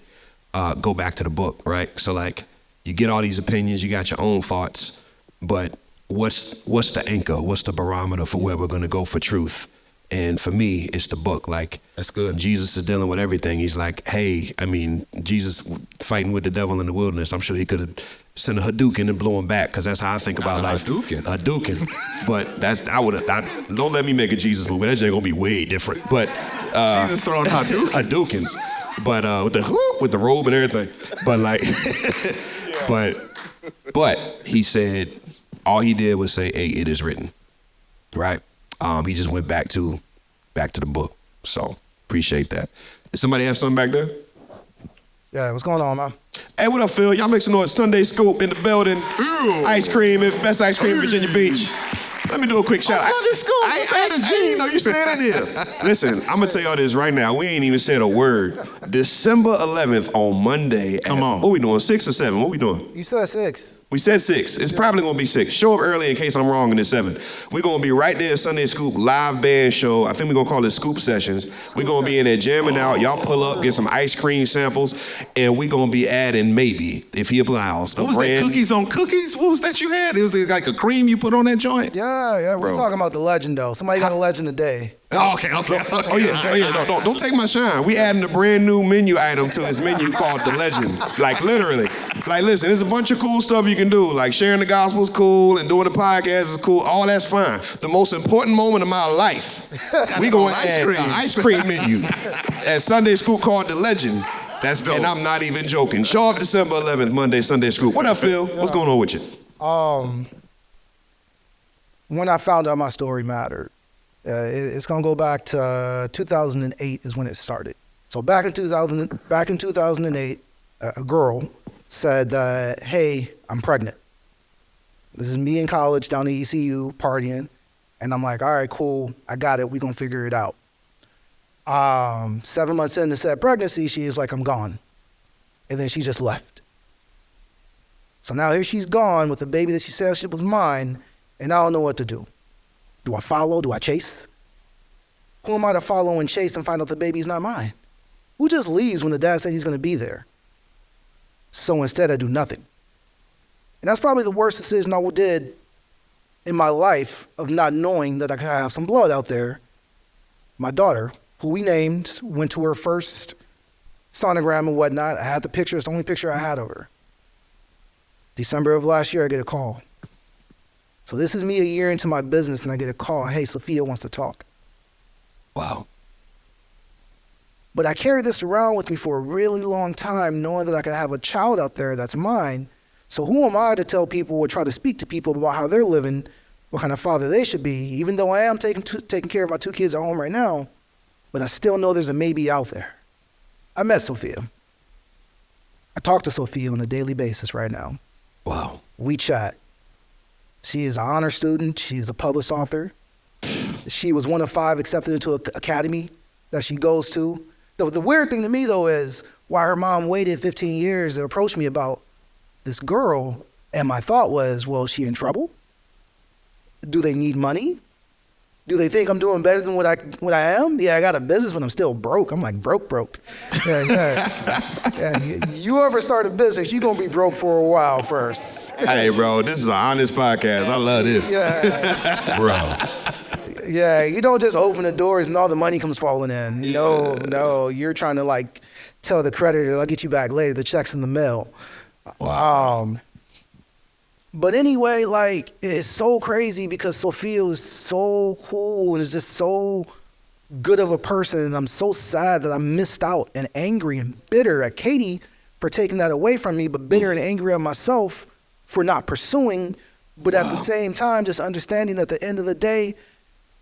A: go back to the book, right? So like you get all these opinions, you got your own thoughts, but what's the anchor? What's the barometer for where we're going to go for truth? And for me, it's the book. Like,
C: That's good.
A: Jesus is dealing with everything. He's like, hey, I mean, Jesus fighting with the devil in the wilderness. I'm sure he could have sent a Hadouken and blow him back, because that's how I think about life. Hadouken. But don't let me make a Jesus movie. That's gonna be way different. But
C: Jesus throwing
A: Hadoukens. But with the robe and everything. But like, but he said, all he did was say, hey, it is written, right? He just went back to the book. So appreciate that. Did somebody have something back there?
F: Yeah, what's going on, man?
A: Hey, what up, Phil? Y'all make some noise. Sunday Scoop in the building. Ice cream, best ice cream in Virginia Beach. Let me do a quick shout out.
C: Sunday Scoop,
A: I didn't know you said that here. Listen, I'm gonna tell y'all this right now. We ain't even said a word. December 11th on Monday.
C: Come on.
A: What we doing? 6 or 7? What we doing?
F: You said 6.
A: We said 6. It's probably gonna be 6. Show up early in case I'm wrong and it's 7. We're gonna be right there at Sunday Scoop live band show. I think we're gonna call it Scoop Sessions. We're gonna be in there jamming out. Y'all pull up, get some ice cream samples, and we're gonna be adding maybe, if he allows,
C: What was that, cookies on cookies? What was that you had? It was like a cream you put on that joint?
F: Yeah, we're talking about the legend, though. Somebody got a legend today.
C: Oh, okay.
A: Oh yeah. No, don't take my shine. We adding a brand new menu item to his menu called The Legend. Like literally. Like listen, there's a bunch of cool stuff you can do. Like sharing the gospel is cool and doing the podcast is cool. All that's fine. The most important moment of my life, we gonna add an ice cream menu at Sunday Scoop called The Legend.
C: That's dope.
A: And I'm not even joking. Show up December 11th, Monday, Sunday Scoop. What up, Phil? What's going on with you?
F: When I found out my story mattered, it's gonna go back to 2008 is when it started. So back in 2008, a girl said, "Hey, I'm pregnant." This is me in college down at ECU partying, and I'm like, "All right, cool, I got it. We gonna figure it out." 7 months into said pregnancy, she is like, "I'm gone," and then she just left. So now here she's gone with the baby that she said she was mine, and I don't know what to do. Do I follow? Do I chase? Who am I to follow and chase and find out the baby's not mine? Who just leaves when the dad said he's going to be there? So instead, I do nothing. And that's probably the worst decision I did in my life, of not knowing that I could have some blood out there. My daughter, who we named, went to her first sonogram and whatnot. I had the picture. It's the only picture I had of her. December of last year, I get a call. So this is me a year into my business, and I get a call, "Hey, Sophia wants to talk."
A: Wow.
F: But I carried this around with me for a really long time, knowing that I could have a child out there that's mine. So who am I to tell people or try to speak to people about how they're living what kind of father they should be, even though I am taking care of my 2 kids at home right now, but I still know there's a maybe out there. I met Sophia. I talk to Sophia on a daily basis right now.
A: Wow.
F: We chat. She is an honor student. She is a published author. She was one of 5 accepted into an academy that she goes to. The weird thing to me, though, is why her mom waited 15 years to approach me about this girl. And my thought was, well, is she in trouble? Do they need money? Do they think I'm doing better than what I am? Yeah, I got a business, but I'm still broke. I'm like broke. Yeah. You ever start a business, you're going to be broke for a while first.
A: Hey, bro, this is an honest podcast. I love this.
F: Yeah.
B: Bro.
F: Yeah, you don't just open the doors and all the money comes falling in. No, you're trying to like tell the creditor, I'll get you back later, the check's in the mail.
A: Wow.
F: But anyway, like, it's so crazy because Sophia is so cool and is just so good of a person. And I'm so sad that I missed out and angry and bitter at Katie for taking that away from me, but bitter and angry at myself for not pursuing. But at the same time, just understanding that at the end of the day,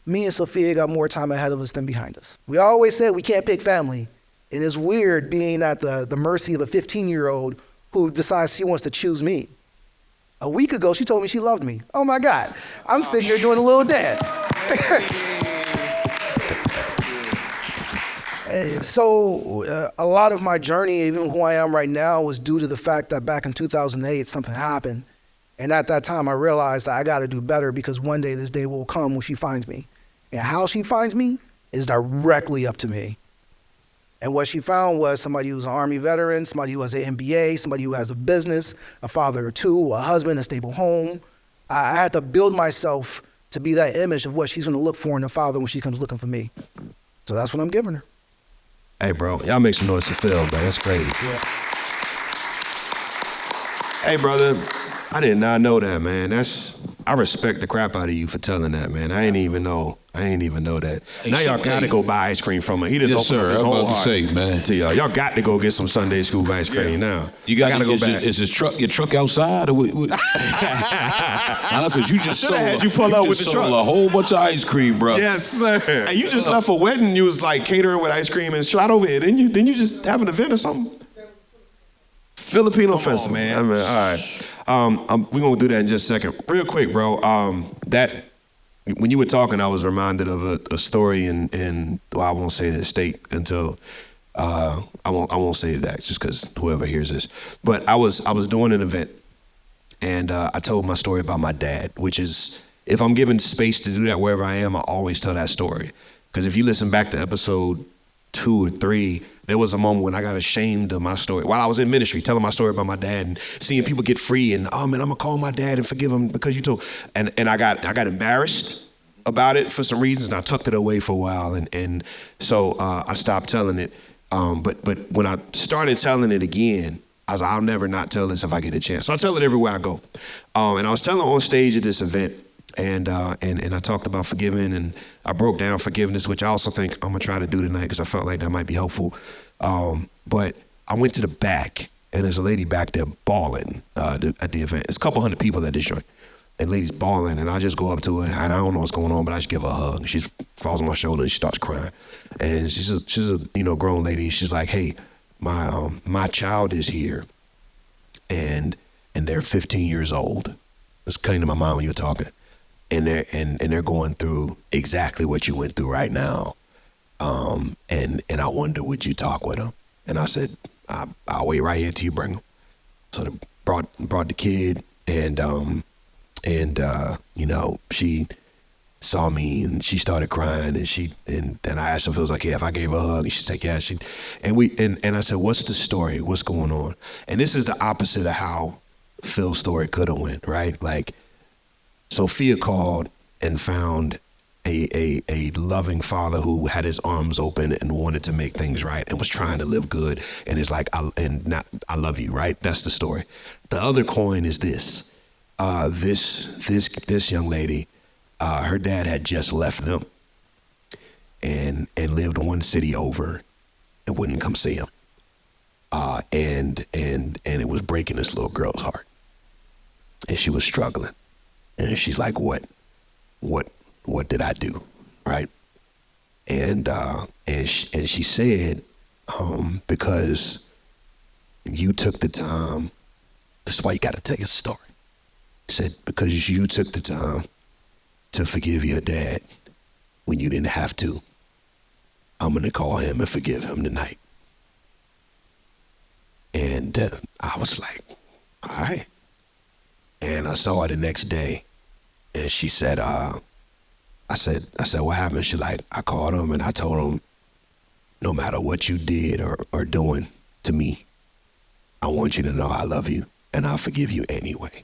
F: me and Sophia got more time ahead of us than behind us. We always said we can't pick family. And it's weird being at the mercy of a 15-year-old who decides she wants to choose me. A week ago, she told me she loved me. Oh my God, I'm sitting here doing a little dance. So a lot of my journey, even who I am right now, was due to the fact that back in 2008, something happened. And at that time, I realized that I got to do better because one day this day will come when she finds me. And how she finds me is directly up to me. And what she found was somebody who's an Army veteran, somebody who has an MBA, somebody who has a business, a father or 2, a husband, a stable home. I had to build myself to be that image of what she's going to look for in a father when she comes looking for me. So that's what I'm giving her.
A: Hey, bro, y'all make some noise for Phil, man. That's crazy.
F: Yeah.
A: Hey, brother, I did not know that, man. I respect the crap out of you for telling that, man. I ain't even know that.
B: Hey,
A: now y'all
B: so,
A: gotta
B: hey,
A: go buy ice cream from him. He just
B: yes,
A: opened
B: sir.
A: up his
B: I'm
A: whole
B: about to
A: heart
B: say, man.
A: to y'all. Y'all got to go get some Sunday school ice cream now.
B: You
A: gotta go
B: is
A: back.
B: Is your truck outside? Or because you just sold,
A: had you pull up with the truck.
B: a whole bunch of ice cream, bro.
A: Yes, sir. Hey, you just left a wedding. You was like catering with ice cream and shot over here. Didn't you just have an event or something? Filipino festival, man. I mean, all right. We're going to do that in just a second. Real quick, bro. When you were talking, I was reminded of a story in well, I won't say the state until I won't say that just because whoever hears this. But I was doing an event, and I told my story about my dad, which is, if I'm given space to do that wherever I am, I always tell that story. Because if you listen back to episode 2 or 3, there was a moment when I got ashamed of my story while I was in ministry, telling my story about my dad and seeing people get free, and oh man, I'm gonna call my dad and forgive him because you told. And I got embarrassed about it for some reasons, and I tucked it away for a while, and so I stopped telling it. But when I started telling it again, I was like, I'll never not tell this if I get a chance. So I tell it everywhere I go. And I was telling on stage at this event. And I talked about forgiving, and I broke down forgiveness, which I also think I'm gonna try to do tonight because I felt like that might be helpful. But I went to the back, and there's a lady back there bawling at the event. There's a couple hundred people at this joint, and lady's bawling, and I just go up to her, and I don't know what's going on, but I just give her a hug. She falls on my shoulder, and she starts crying. And she's a grown lady. She's like, hey, my child is here, and they're 15 years old. It's cutting to my mind when you were talking. And they're going through exactly what you went through right now, and I wonder, would you talk with them? And I said, I'll wait right here till you bring them. So they brought the kid, and she saw me and she started crying, and I asked her if it was okay if I gave her a hug, and she said yeah. And I said, what's the story? What's going on? And this is the opposite of how Phil's story could have went, right? Like, Sophia called and found a loving father who had his arms open and wanted to make things right and was trying to live good, and is like, I love you, right? That's the story. The other coin is this. This young lady, her dad had just left them and lived one city over and wouldn't come see him. And it was breaking this little girl's heart. And she was struggling. And she's like, what what did I do, right? And she said, because you took the time. That's why you got to tell your story. Said, because you took the time to forgive your dad when you didn't have to, I'm going to call him and forgive him tonight. And I was like, all right. And I saw her the next day, and she said, I said, what happened? She like, I called him and I told him, no matter what you did or doing to me, I want you to know I love you and I'll forgive you anyway.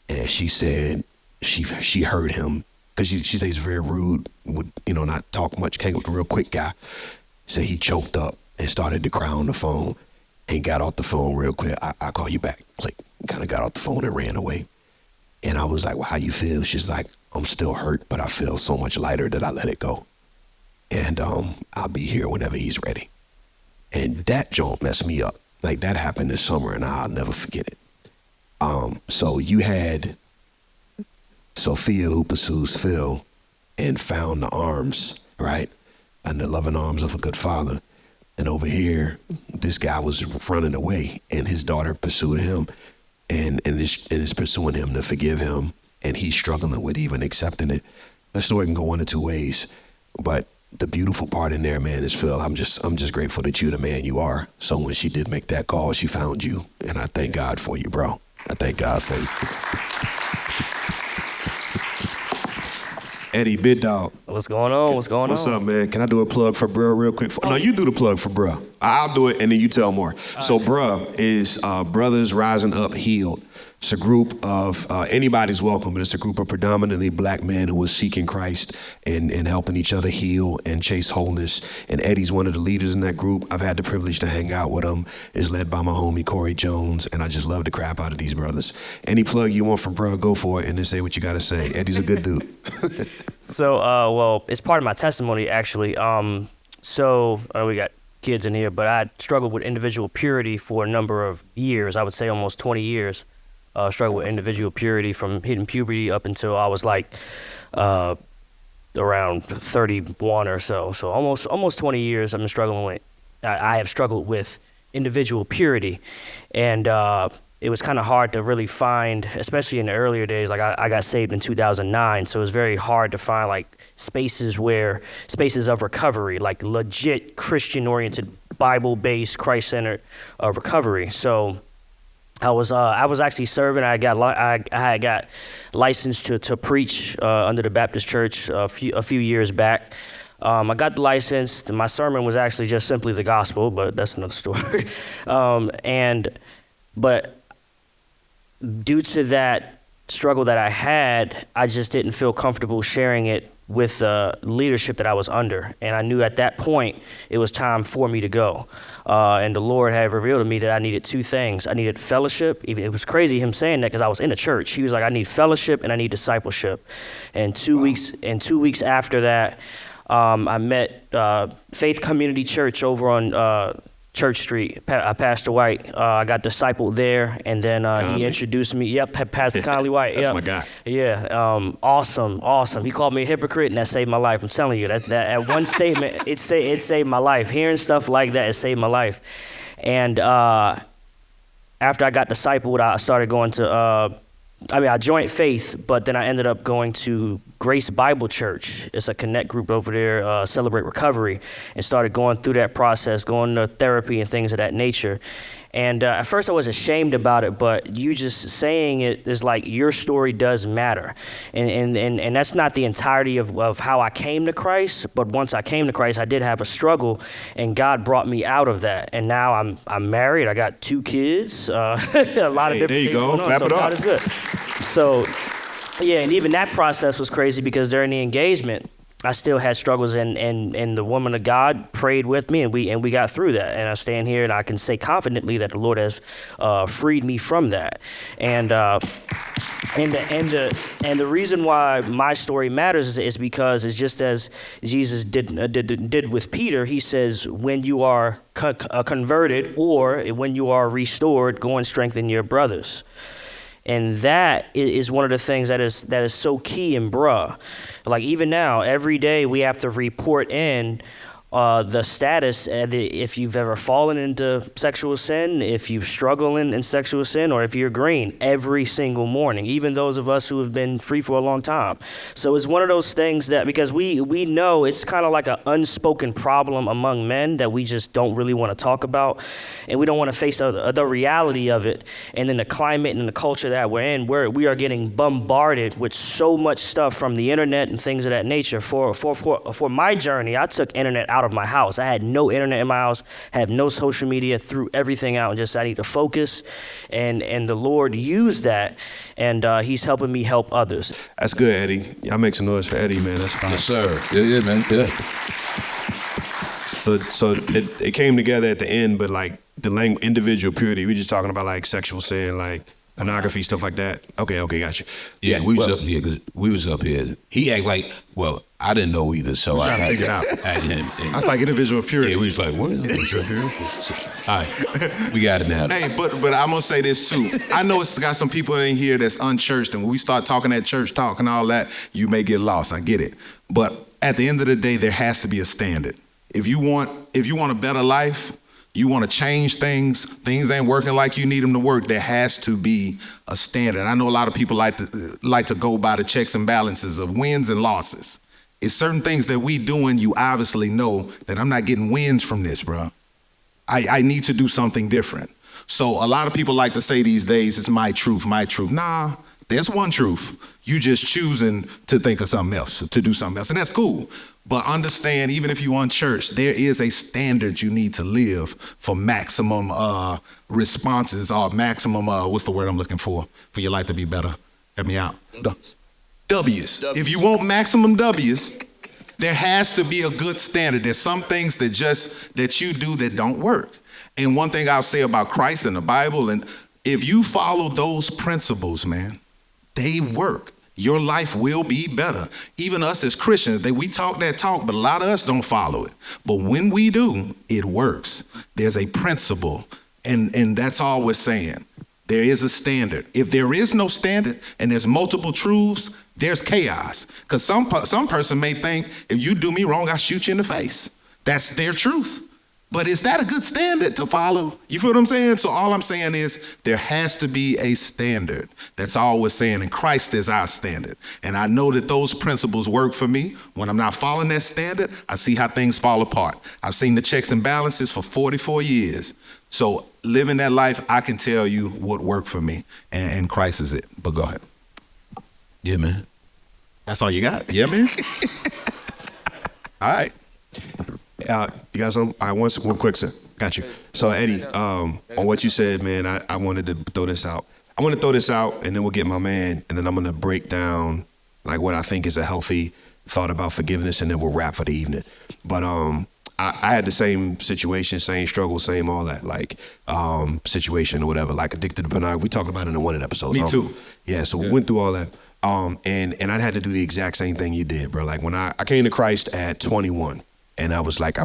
A: And she said she heard him, because she said he's very rude, would, not talk much, came up a real quick guy. Said he choked up and started to cry on the phone and got off the phone real quick. I'll call you back. Click. Kind of got off the phone and ran away. And I was like, well, how you feel? She's like, I'm still hurt, but I feel so much lighter that I let it go. And I'll be here whenever he's ready. And that joint messed me up. Like, that happened this summer, and I'll never forget it. So you had Sophia, who pursues Phil, and found the arms, right? And the loving arms of a good father. And over here, this guy was running away, and his daughter pursued him and is pursuing him to forgive him. And he's struggling with even accepting it. The story can go one of two ways. But the beautiful part in there, man, is, Phil, I'm just grateful that you're the man you are. So when she did make that call, she found you. And I thank God for you, bro. I thank God for you. Eddie, big dog.
G: What's going on?
A: What's up, man? Can I do a plug for bruh real quick? No, you do the plug for bruh. I'll do it, and then you tell more. So bruh is Brothers Rising Up Healed. It's a group of, anybody's welcome, but it's a group of predominantly black men who are seeking Christ and helping each other heal and chase wholeness. And Eddie's one of the leaders in that group. I've had the privilege to hang out with him. It's led by my homie, Corey Jones, and I just love the crap out of these brothers. Any plug you want from bruh, go for it, and then say what you got to say. Eddie's a good dude.
G: So, well, it's part of my testimony, actually. We got kids in here, but I struggled with individual purity for a number of years. I would say almost 20 years. Struggled with individual purity from hitting puberty up until I was like around 31 or so. So almost 20 years I've been struggling with. I have struggled with individual purity, and it was kind of hard to really find, especially in the earlier days. Like I got saved in 2009, so it was very hard to find like spaces of recovery, like legit Christian-oriented, Bible-based, Christ-centered recovery. So I was actually serving. I had got licensed to preach under the Baptist Church a few years back. I got the license. My sermon was actually just simply the gospel, but that's another story. But due to that struggle that I had, I just didn't feel comfortable sharing it with the leadership that I was under. And I knew at that point it was time for me to go. And the Lord had revealed to me that I needed two things. I needed fellowship. It was crazy him saying that because I was in a church. He was like, I need fellowship and I need discipleship. And 2 weeks after that, I met Faith Community Church over on Church Street, Pastor White. I got discipled there, and then he introduced me. Yep, Pastor Conley White.
A: That's my guy.
G: Yeah, awesome. He called me a hypocrite, and that saved my life. I'm telling you, that one statement, it saved my life. Hearing stuff like that, it saved my life. And after I got discipled, I started going to. I joined Faith, but then I ended up going to Grace Bible Church. It's a connect group over there, Celebrate Recovery, and started going through that process, going to therapy and things of that nature. And at first I was ashamed about it, but you just saying it is like your story does matter. And that's not the entirety of how I came to Christ, but once I came to Christ, I did have a struggle, and God brought me out of that. And now I'm married. I got 2 kids, a lot of different things.
A: There you go. Clap it up.
G: God is good. So, yeah, and even that process was crazy because during the engagement, I still had struggles, and the woman of God prayed with me, and we got through that. And I stand here and I can say confidently that the Lord has freed me from that. And the reason why my story matters is because it's just as Jesus did with Peter. He says, when you are converted or when you are restored, go and strengthen your brothers. And that is one of the things that is so key in bruh. Like even now, every day we have to report in the status, if you've ever fallen into sexual sin, if you've struggled in sexual sin, or if you're green, every single morning, even those of us who have been free for a long time. So it's one of those things that, because we know it's kind of like an unspoken problem among men that we just don't really want to talk about, and we don't want to face the reality of it. And then the climate and the culture that we're in, where we are getting bombarded with so much stuff from the internet and things of that nature. For my journey, I took internet out of my house. I had no internet in my house, had no social media, threw everything out, and just I need to focus. And the Lord used that, and He's helping me help others.
A: That's good, Eddie. Y'all make some noise for Eddie, man. That's fine.
B: Yes, sir. Yeah, man. Yeah.
A: So it came together at the end, but like the individual purity, we just talking about like sexual sin, like pornography, stuff like that. Okay, gotcha.
B: Yeah, we was up here because we was up here. He act like, well, I didn't know either, so I
C: trying to figure it out. That's like individual purity.
B: Yeah, we was like, what? All right, we got it now.
C: Hey, but I'm gonna say this too. I know it's got some people in here that's unchurched, and when we start talking that church talk and all that, you may get lost. I get it, but at the end of the day, there has to be a standard. If you want a better life, you want to change things ain't working like you need them to work, there has to be a standard. I know a lot of people like to go by the checks and balances of wins and losses. It's certain things that we doing, you obviously know that I'm not getting wins from this, bro. I need to do something different. So a lot of people like to say these days, it's my truth. Nah, there's one truth. You just choosing to think of something else, to do something else, and that's cool. But understand, even if you're unchurched, there is a standard you need to live for maximum responses, or maximum, what's the word I'm looking for your life to be better? Help me out. W's. If you want maximum W's, there has to be a good standard. There's some things that you do that don't work. And one thing I'll say about Christ and the Bible, and if you follow those principles, man, they work. Your life will be better. Even us as Christians, we talk that talk, but a lot of us don't follow it. But when we do, it works. There's a principle, and that's all we're saying. There is a standard. If there is no standard and there's multiple truths, there's chaos. Because some person may think, if you do me wrong, I'll shoot you in the face. That's their truth. But is that a good standard to follow? You feel what I'm saying? So all I'm saying is there has to be a standard. That's all we're saying, and Christ is our standard. And I know that those principles work for me. When I'm not following that standard, I see how things fall apart. I've seen the checks and balances for 44 years. So living that life, I can tell you what worked for me, and Christ is it. But go ahead.
B: Yeah, man.
C: That's all you got? Yeah, man?
A: All right. You guys, one quick, sir. Got you. So Eddie, on what you said, man, I wanted to throw this out. I want to throw this out, and then we'll get my man, and then I'm going to break down like what I think is a healthy thought about forgiveness, and then we'll wrap for the evening. But I had the same situation, same struggle, same all that, like situation or whatever, like addicted to pornography. We talked about it in one of the episodes.
C: Me too.
A: Yeah, so we went through all that. And I had to do the exact same thing you did, bro. Like when I came to Christ at 21, and I was like,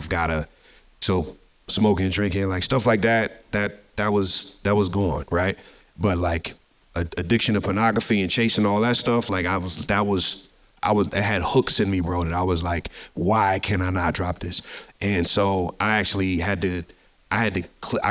A: so smoking and drinking, like stuff like that was gone, right? But like addiction to pornography and chasing all that stuff, like it had hooks in me, bro, that I was like, why can I not drop this? And so I actually I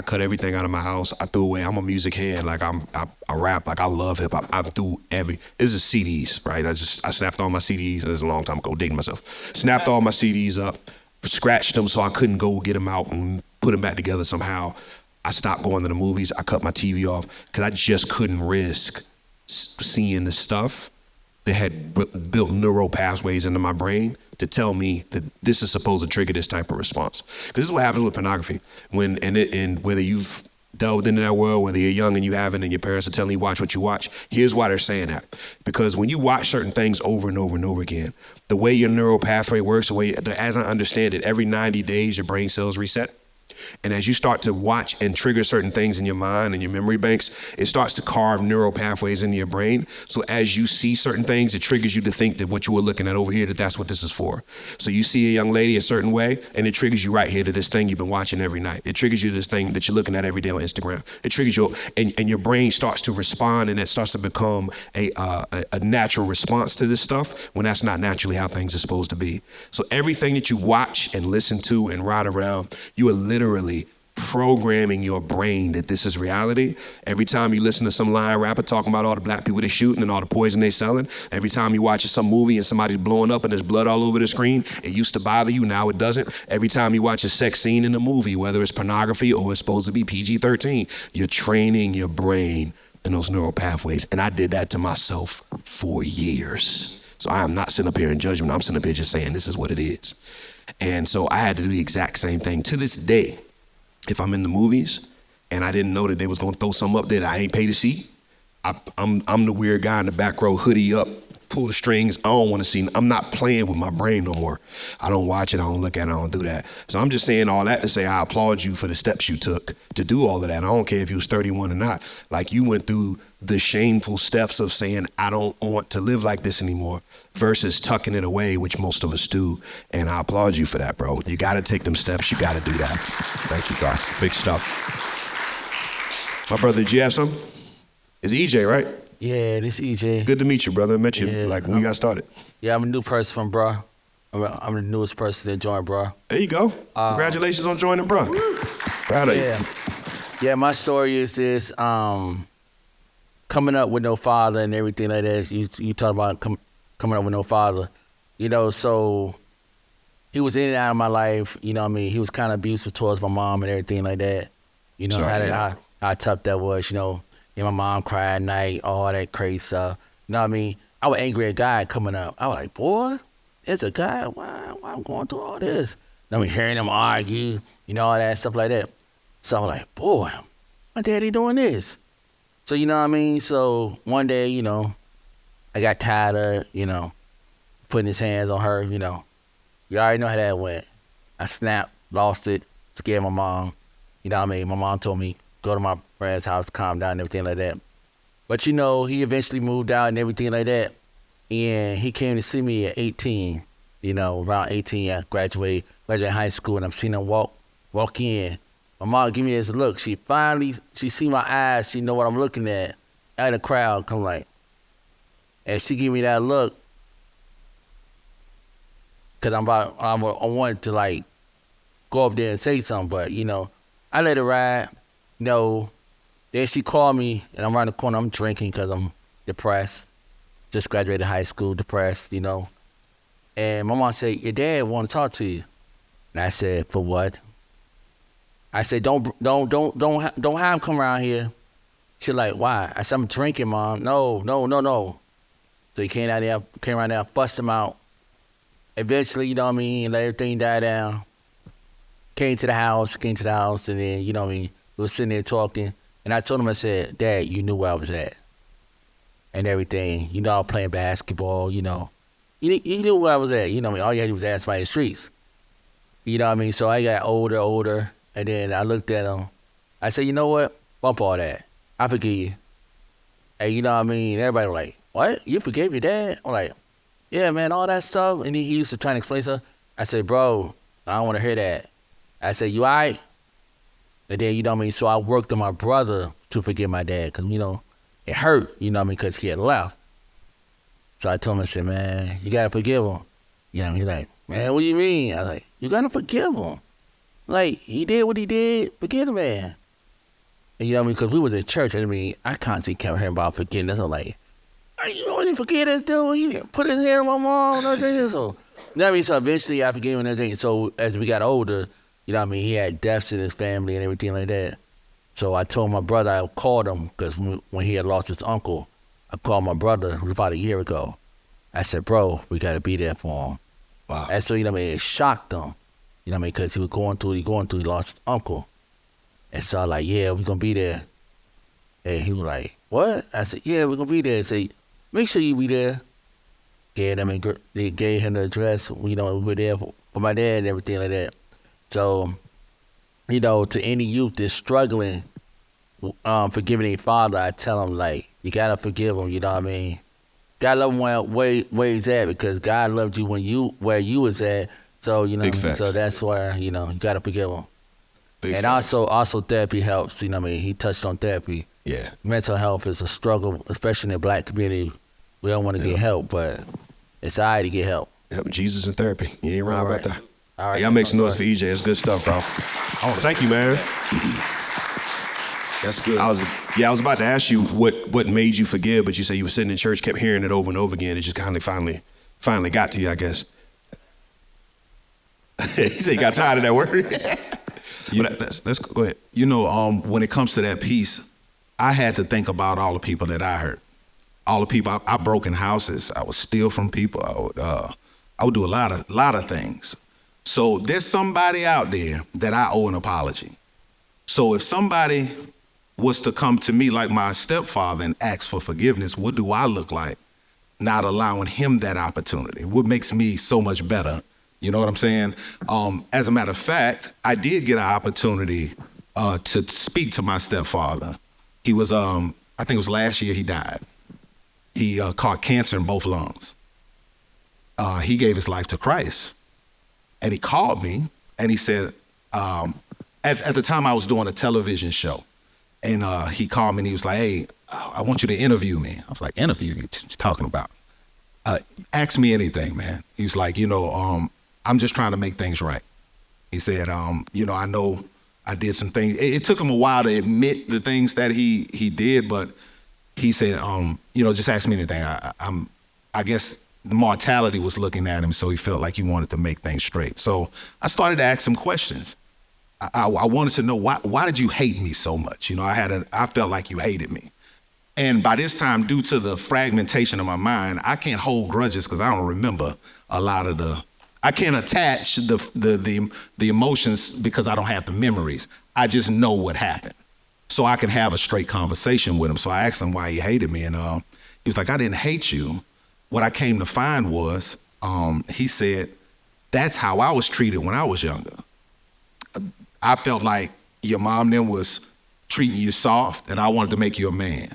A: cut everything out of my house. I threw away. I'm a music head. Like I rap. Like I love hip hop. I threw this is CDs, right? I snapped all my CDs. This is a long time ago, dating myself. Snapped all my CDs up, scratched them so I couldn't go get them out and put them back together somehow. I stopped going to the movies. I cut my TV off because I just couldn't risk seeing the stuff that had built neural pathways into my brain to tell me that this is supposed to trigger this type of response. Because this is what happens with pornography. And whether you've delved into that world, whether you're young and you haven't, and your parents are telling you watch what you watch, here's why they're saying that. Because when you watch certain things over and over and over again, the way your neural pathway works, as I understand it, every 90 days your brain cells reset. And as you start to watch and trigger certain things in your mind and your memory banks, it starts to carve neural pathways into your brain. So as you see certain things, it triggers you to think that what you were looking at over here, that's what this is for. So you see a young lady a certain way, and it triggers you right here to this thing you've been watching every night. It triggers you to this thing that you're looking at every day on Instagram. It triggers you, and your brain starts to respond, and it starts to become a natural response to this stuff when that's not naturally how things are supposed to be. So everything that you watch and listen to and ride around, you are literally programming your brain that this is reality. Every time you listen to some lying rapper talking about all the black people they're shooting and all the poison they selling, every time you watch some movie and somebody's blowing up and there's blood all over the screen, it used to bother you, now it doesn't. Every time you watch a sex scene in a movie, whether it's pornography or it's supposed to be PG-13, you're training your brain in those neural pathways. And I did that to myself for years. So I am not sitting up here in judgment. I'm sitting up here just saying this is what it is. And so I had to do the exact same thing. To this day, if I'm in the movies and I didn't know that they was gonna throw something up there that I ain't pay to see, I'm the weird guy in the back row, hoodie up, pull the strings. I don't want to see. I'm not playing with my brain no more. I don't watch it. I don't look at it. I don't do that. So I'm just saying all that to say I applaud you for the steps you took to do all of that. I don't care if you was 31 or not. Like, you went through the shameful steps of saying, I don't want to live like this anymore, versus tucking it away, which most of us do. And I applaud you for that, bro. You got to take them steps. You got to do that. Thank you, God. Big stuff. My brother, did you have something? It's EJ, right?
H: Yeah, this EJ.
A: Good to meet you, brother. I met you when you got started.
H: Yeah, I'm a new person from bro. I'm the newest person that joined bro.
A: There you go. Congratulations on joining bro. Proud of you.
H: Yeah, my story is this, coming up with no father and everything like that. You talk about coming up with no father. You know, so he was in and out of my life, you know what I mean? He was kind of abusive towards my mom and everything like that. You know, how tough that was, you know. And my mom cried at night, all that crazy stuff. You know what I mean? I was angry at God coming up. I was like, boy, there's a guy. Why I'm going through all this? You know, hearing them argue, you know, all that stuff like that. So I was like, boy, my daddy doing this. So, you know what I mean? So one day, you know, I got tired of, you know, putting his hands on her, you know. You already know how that went. I snapped, lost it, scared my mom. You know what I mean? My mom told me, go to my friend's house, calm down and everything like that. But, you know, he eventually moved out and everything like that. And he came to see me at 18, you know, around 18, I graduated high school, and I'm seeing him walk in. My mom give me this look. She see my eyes. She know what I'm looking at. Out of the crowd, come like. And she give me that look. Because I wanted to, like, go up there and say something. But, you know, I let it ride. No, then she called me, and I'm around the corner. I'm drinking because I'm depressed. Just graduated high school, depressed, you know. And my mom said, your dad want to talk to you. And I said, for what? I said, don't have him come around here. She like, why? I said, I'm drinking, Mom. No. So he came around there, bust him out. Eventually, you know what I mean, let everything die down. Came to the house, and then, you know what I mean, we was sitting there talking, and I told him, I said, Dad, you knew where I was at and everything. You know, I was playing basketball, you know. You knew where I was at, you know what I mean? All you had to do was ask by the streets. You know what I mean? So I got older, and then I looked at him. I said, you know what? Bump all that. I forgive you. And you know what I mean? Everybody was like, what? You forgave your dad? I'm like, yeah, man, all that stuff. And he used to try to explain stuff. I said, bro, I don't want to hear that. I said, you all right? And then, you know what I mean? So I worked on my brother to forgive my dad because, you know, it hurt, you know what I mean, because he had left. So I told him, I said, man, you got to forgive him. You know, he's like, man, what do you mean? I was like, you got to forgive him. Like, he did what he did, forgive the man. And you know what I mean? Because we was in church, I mean, I constantly kept hearing about forgiveness. I'm like, you know what he forget this dude? He didn't put his hand on my mom and everything. So, you know what I mean? So eventually I forgave him and everything. So as we got older, you know what I mean, he had deaths in his family and everything like that. So I told my brother, I called him, because when he had lost his uncle, I called my brother, it was about a year ago. I said, bro, we got to be there for him.
A: Wow.
H: And so, you know what I mean, it shocked him. You know what I mean, because he was going through, he lost his uncle. And so I was like, yeah, we're going to be there. And he was like, what? I said, yeah, we're going to be there. I said, make sure you be there. They gave him the address, you know, we were there for my dad and everything like that. So to any youth that's struggling, forgiving their father, I tell them, like, you got to forgive them, you know what I mean? Gotta love him where he's at, because God loved you where you was at. So, so that's why, you got to forgive him. And also therapy helps, you know what I mean? He touched on therapy.
A: Yeah.
H: Mental health is a struggle, especially in the black community. We don't want to get help, but it's all right to get help.
A: Yep, Jesus in therapy. You ain't wrong about that.
H: All right.
A: Hey, y'all make some noise for EJ. It's good stuff, bro. Thank you, man.
C: That's good.
A: I was about to ask you what made you forgive, but you said you were sitting in church, kept hearing it over and over again. It just kind of finally got to you, I guess. He said he got tired of that word. Let's go ahead.
C: When it comes to that piece, I had to think about all the people that I hurt. All the people I broke in houses. I would steal from people. I would do a lot of things. So there's somebody out there that I owe an apology. So if somebody was to come to me like my stepfather and ask for forgiveness, what do I look like? Not allowing him that opportunity. What makes me so much better? You know what I'm saying? As a matter of fact, I did get an opportunity to speak to my stepfather. He was, I think it was last year he died. He caught cancer in both lungs. He gave his life to Christ. And he called me and he said, at the time I was doing a television show. And he called me and he was like, hey, I want you to interview me. I was like, interview you? What you talking about? Ask me anything, man. He was like, I'm just trying to make things right. He said, I know I did some things. It took him a while to admit the things that he did, but he said, just ask me anything. I guess the mortality was looking at him, so he felt like he wanted to make things straight. So I started to ask him questions. I wanted to know why did you hate me so much? I felt like you hated me. And by this time, due to the fragmentation of my mind, I can't hold grudges because I don't remember a lot of I can't attach the emotions because I don't have the memories. I just know what happened. So I can have a straight conversation with him. So I asked him why he hated me. And he was like, I didn't hate you. What I came to find was, he said, that's how I was treated when I was younger. I felt like your mom then was treating you soft and I wanted to make you a man.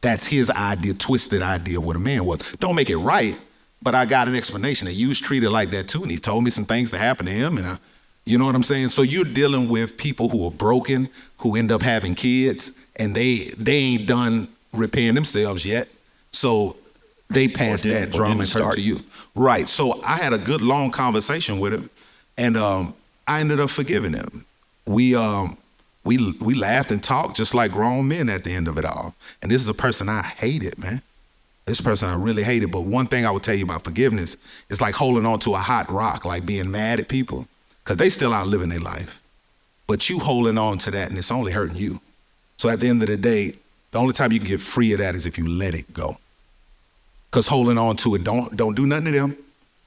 C: That's his idea, twisted idea of what a man was. Don't make it right, but I got an explanation that you was treated like that too. And he told me some things that happened to him. And you know what I'm saying? So you're dealing with people who are broken, who end up having kids, and they ain't done repairing themselves yet. So they pass that drama to you. Right. So I had a good long conversation with him, and I ended up forgiving him. We laughed and talked just like grown men at the end of it all. And this is a person I hated, man. This person I really hated. But one thing I would tell you about forgiveness is like holding on to a hot rock, like being mad at people, because they still out living their life. But you holding on to that, and it's only hurting you. So at the end of the day, the only time you can get free of that is if you let it go. Because holding on to it don't do nothing to them.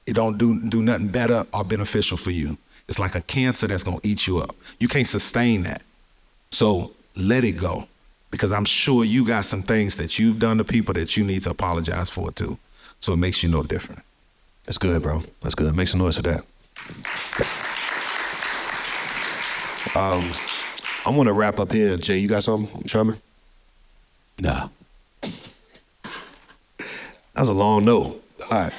C: It don't do nothing better or beneficial for you. It's like a cancer that's going to eat you up. You can't sustain that. So let it go, because I'm sure you got some things that you've done to people that you need to apologize for too. So it makes you no different.
A: That's good, bro. That's good. Make some noise for that. I want to wrap up here. Jay, you got something, Charmer?
B: Nah.
A: That was a long no. All right.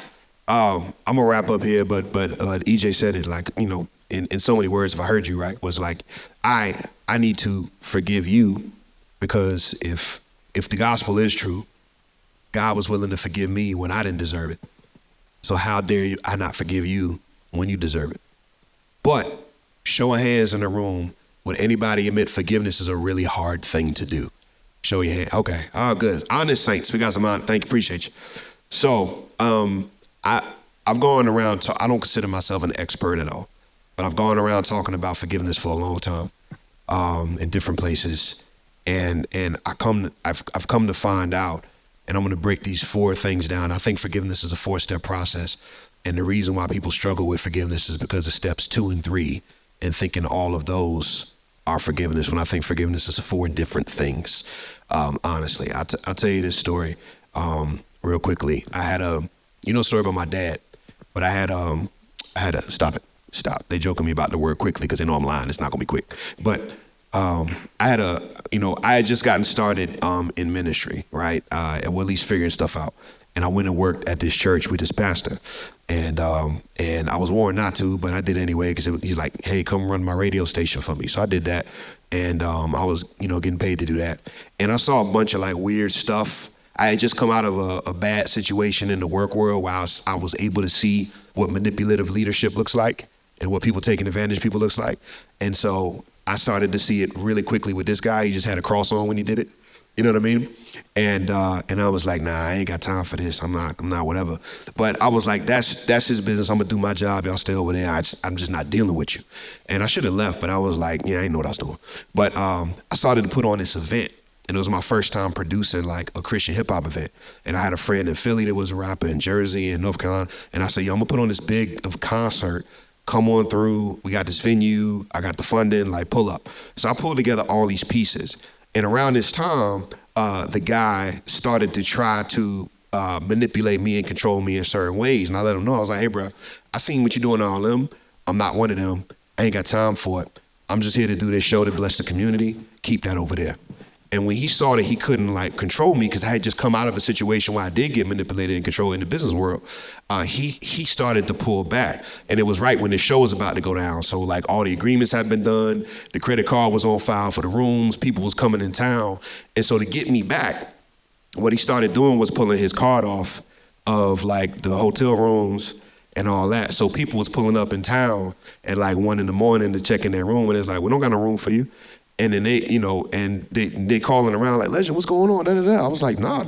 A: I'm going to wrap up here, but EJ said it like, in so many words, if I heard you right, was like, I need to forgive you, because if the gospel is true, God was willing to forgive me when I didn't deserve it. So how dare I not forgive you when you deserve it? But show of hands in the room, would anybody admit forgiveness is a really hard thing to do? Show your hand. Okay. Oh, good. Honest saints. We got some on. Thank you. Appreciate you. So I've gone around. I don't consider myself an expert at all, but I've gone around talking about forgiveness for a long time in different places, and I've come to find out, and I'm going to break these 4 things down. I think forgiveness is a 4-step process, and the reason why people struggle with forgiveness is because of steps 2 and 3, and thinking all of those are forgiveness, when I think forgiveness is 4 different things. Honestly, I'll tell you this story real quickly. I had a story about my dad, but I had a stop it. Stop. They joking me about the word quickly because they know I'm lying. It's not gonna be quick. But I had just gotten started in ministry, right? Or at least figuring stuff out. And I went and worked at this church with this pastor. And I was warned not to, but I did anyway because he's like, hey, come run my radio station for me. So I did that. And I was, getting paid to do that. And I saw a bunch of like weird stuff. I had just come out of a bad situation in the work world where I was able to see what manipulative leadership looks like and what people taking advantage of people looks like. And so I started to see it really quickly with this guy. He just had a cross on when he did it. You know what I mean? And I was like, nah, I ain't got time for this. I'm not whatever. But I was like, that's his business. I'm gonna do my job. Y'all stay over there. I'm just not dealing with you. And I should have left, but I was like, yeah, I didn't know what I was doing. But I started to put on this event. And it was my first time producing like a Christian hip hop event. And I had a friend in Philly that was a rapper, in Jersey and North Carolina. And I said, yo, I'm gonna put on this big of concert. Come on through. We got this venue. I got the funding, like pull up. So I pulled together all these pieces. And around this time, the guy started to try to manipulate me and control me in certain ways. And I let him know, I was like, hey, bro, I seen what you're doing to all them. I'm not one of them. I ain't got time for it. I'm just here to do this show to bless the community. Keep that over there. And when he saw that he couldn't like control me, because I had just come out of a situation where I did get manipulated and controlled in the business world, he started to pull back. And it was right when the show was about to go down. So like all the agreements had been done, the credit card was on file for the rooms, people was coming in town. And so to get me back, what he started doing was pulling his card off of like the hotel rooms and all that. So people was pulling up in town at like 1 a.m. to check in their room, and it's like, we don't got no room for you. And then they calling around like, Legend, what's going on? Da, da, da. I was like, nah,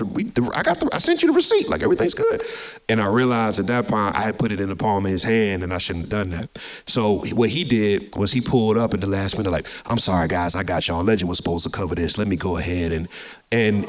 A: I sent you the receipt, like everything's good. And I realized at that point I had put it in the palm of his hand and I shouldn't have done that. So what he did was he pulled up at the last minute like, I'm sorry guys, I got y'all. Legend was supposed to cover this. Let me go ahead and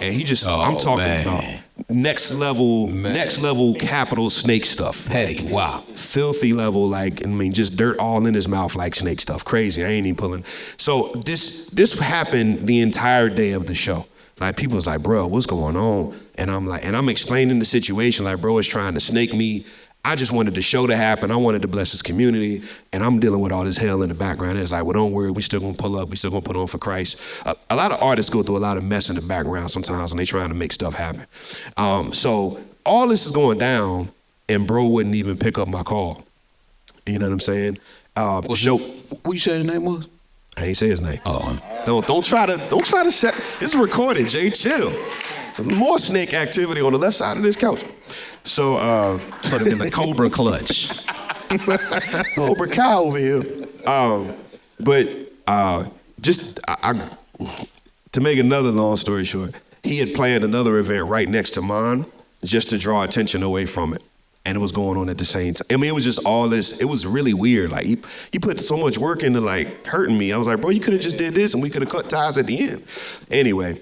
A: he just, I'm talking about next level capital snake stuff.
B: Petty, wow.
A: Filthy level, like, just dirt all in his mouth like snake stuff. Crazy, I ain't even pulling. So this happened the entire day of the show. Like, people was like, bro, what's going on? And I'm explaining the situation, like, bro is trying to snake me. I just wanted the show to happen. I wanted to bless his community, and I'm dealing with all this hell in the background. It's like, well, don't worry, we still gonna pull up, we still gonna put on for Christ. A lot of artists go through a lot of mess in the background sometimes when they trying to make stuff happen. So all this is going down, and bro wouldn't even pick up my call. You know what I'm saying?
B: What you said his name was?
A: I ain't say his name.
B: Oh.
A: Don't try to set. This is recorded, Jay. Chill. More snake activity on the left side of this couch. So
I: put him in the Cobra clutch.
A: Cobra cow over here. To make another long story short, he had planned another event right next to mine just to draw attention away from it. And it was going on at the same time. I mean, it was just all this. It was really weird. Like, he put so much work into, like, hurting me. I was like, bro, you could have just did this and we could have cut ties at the end. Anyway,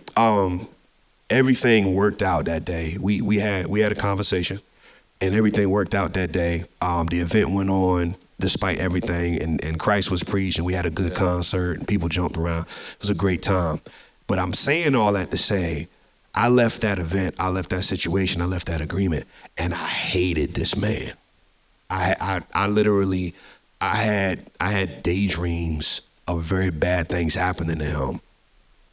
A: everything worked out that day. We had a conversation and everything worked out that day. The event went on despite everything, and Christ was preached, and we had a good concert and people jumped around. It was a great time. But I'm saying all that to say, I left that event, I left that situation, I left that agreement, and I hated this man. I literally had daydreams of very bad things happening to him.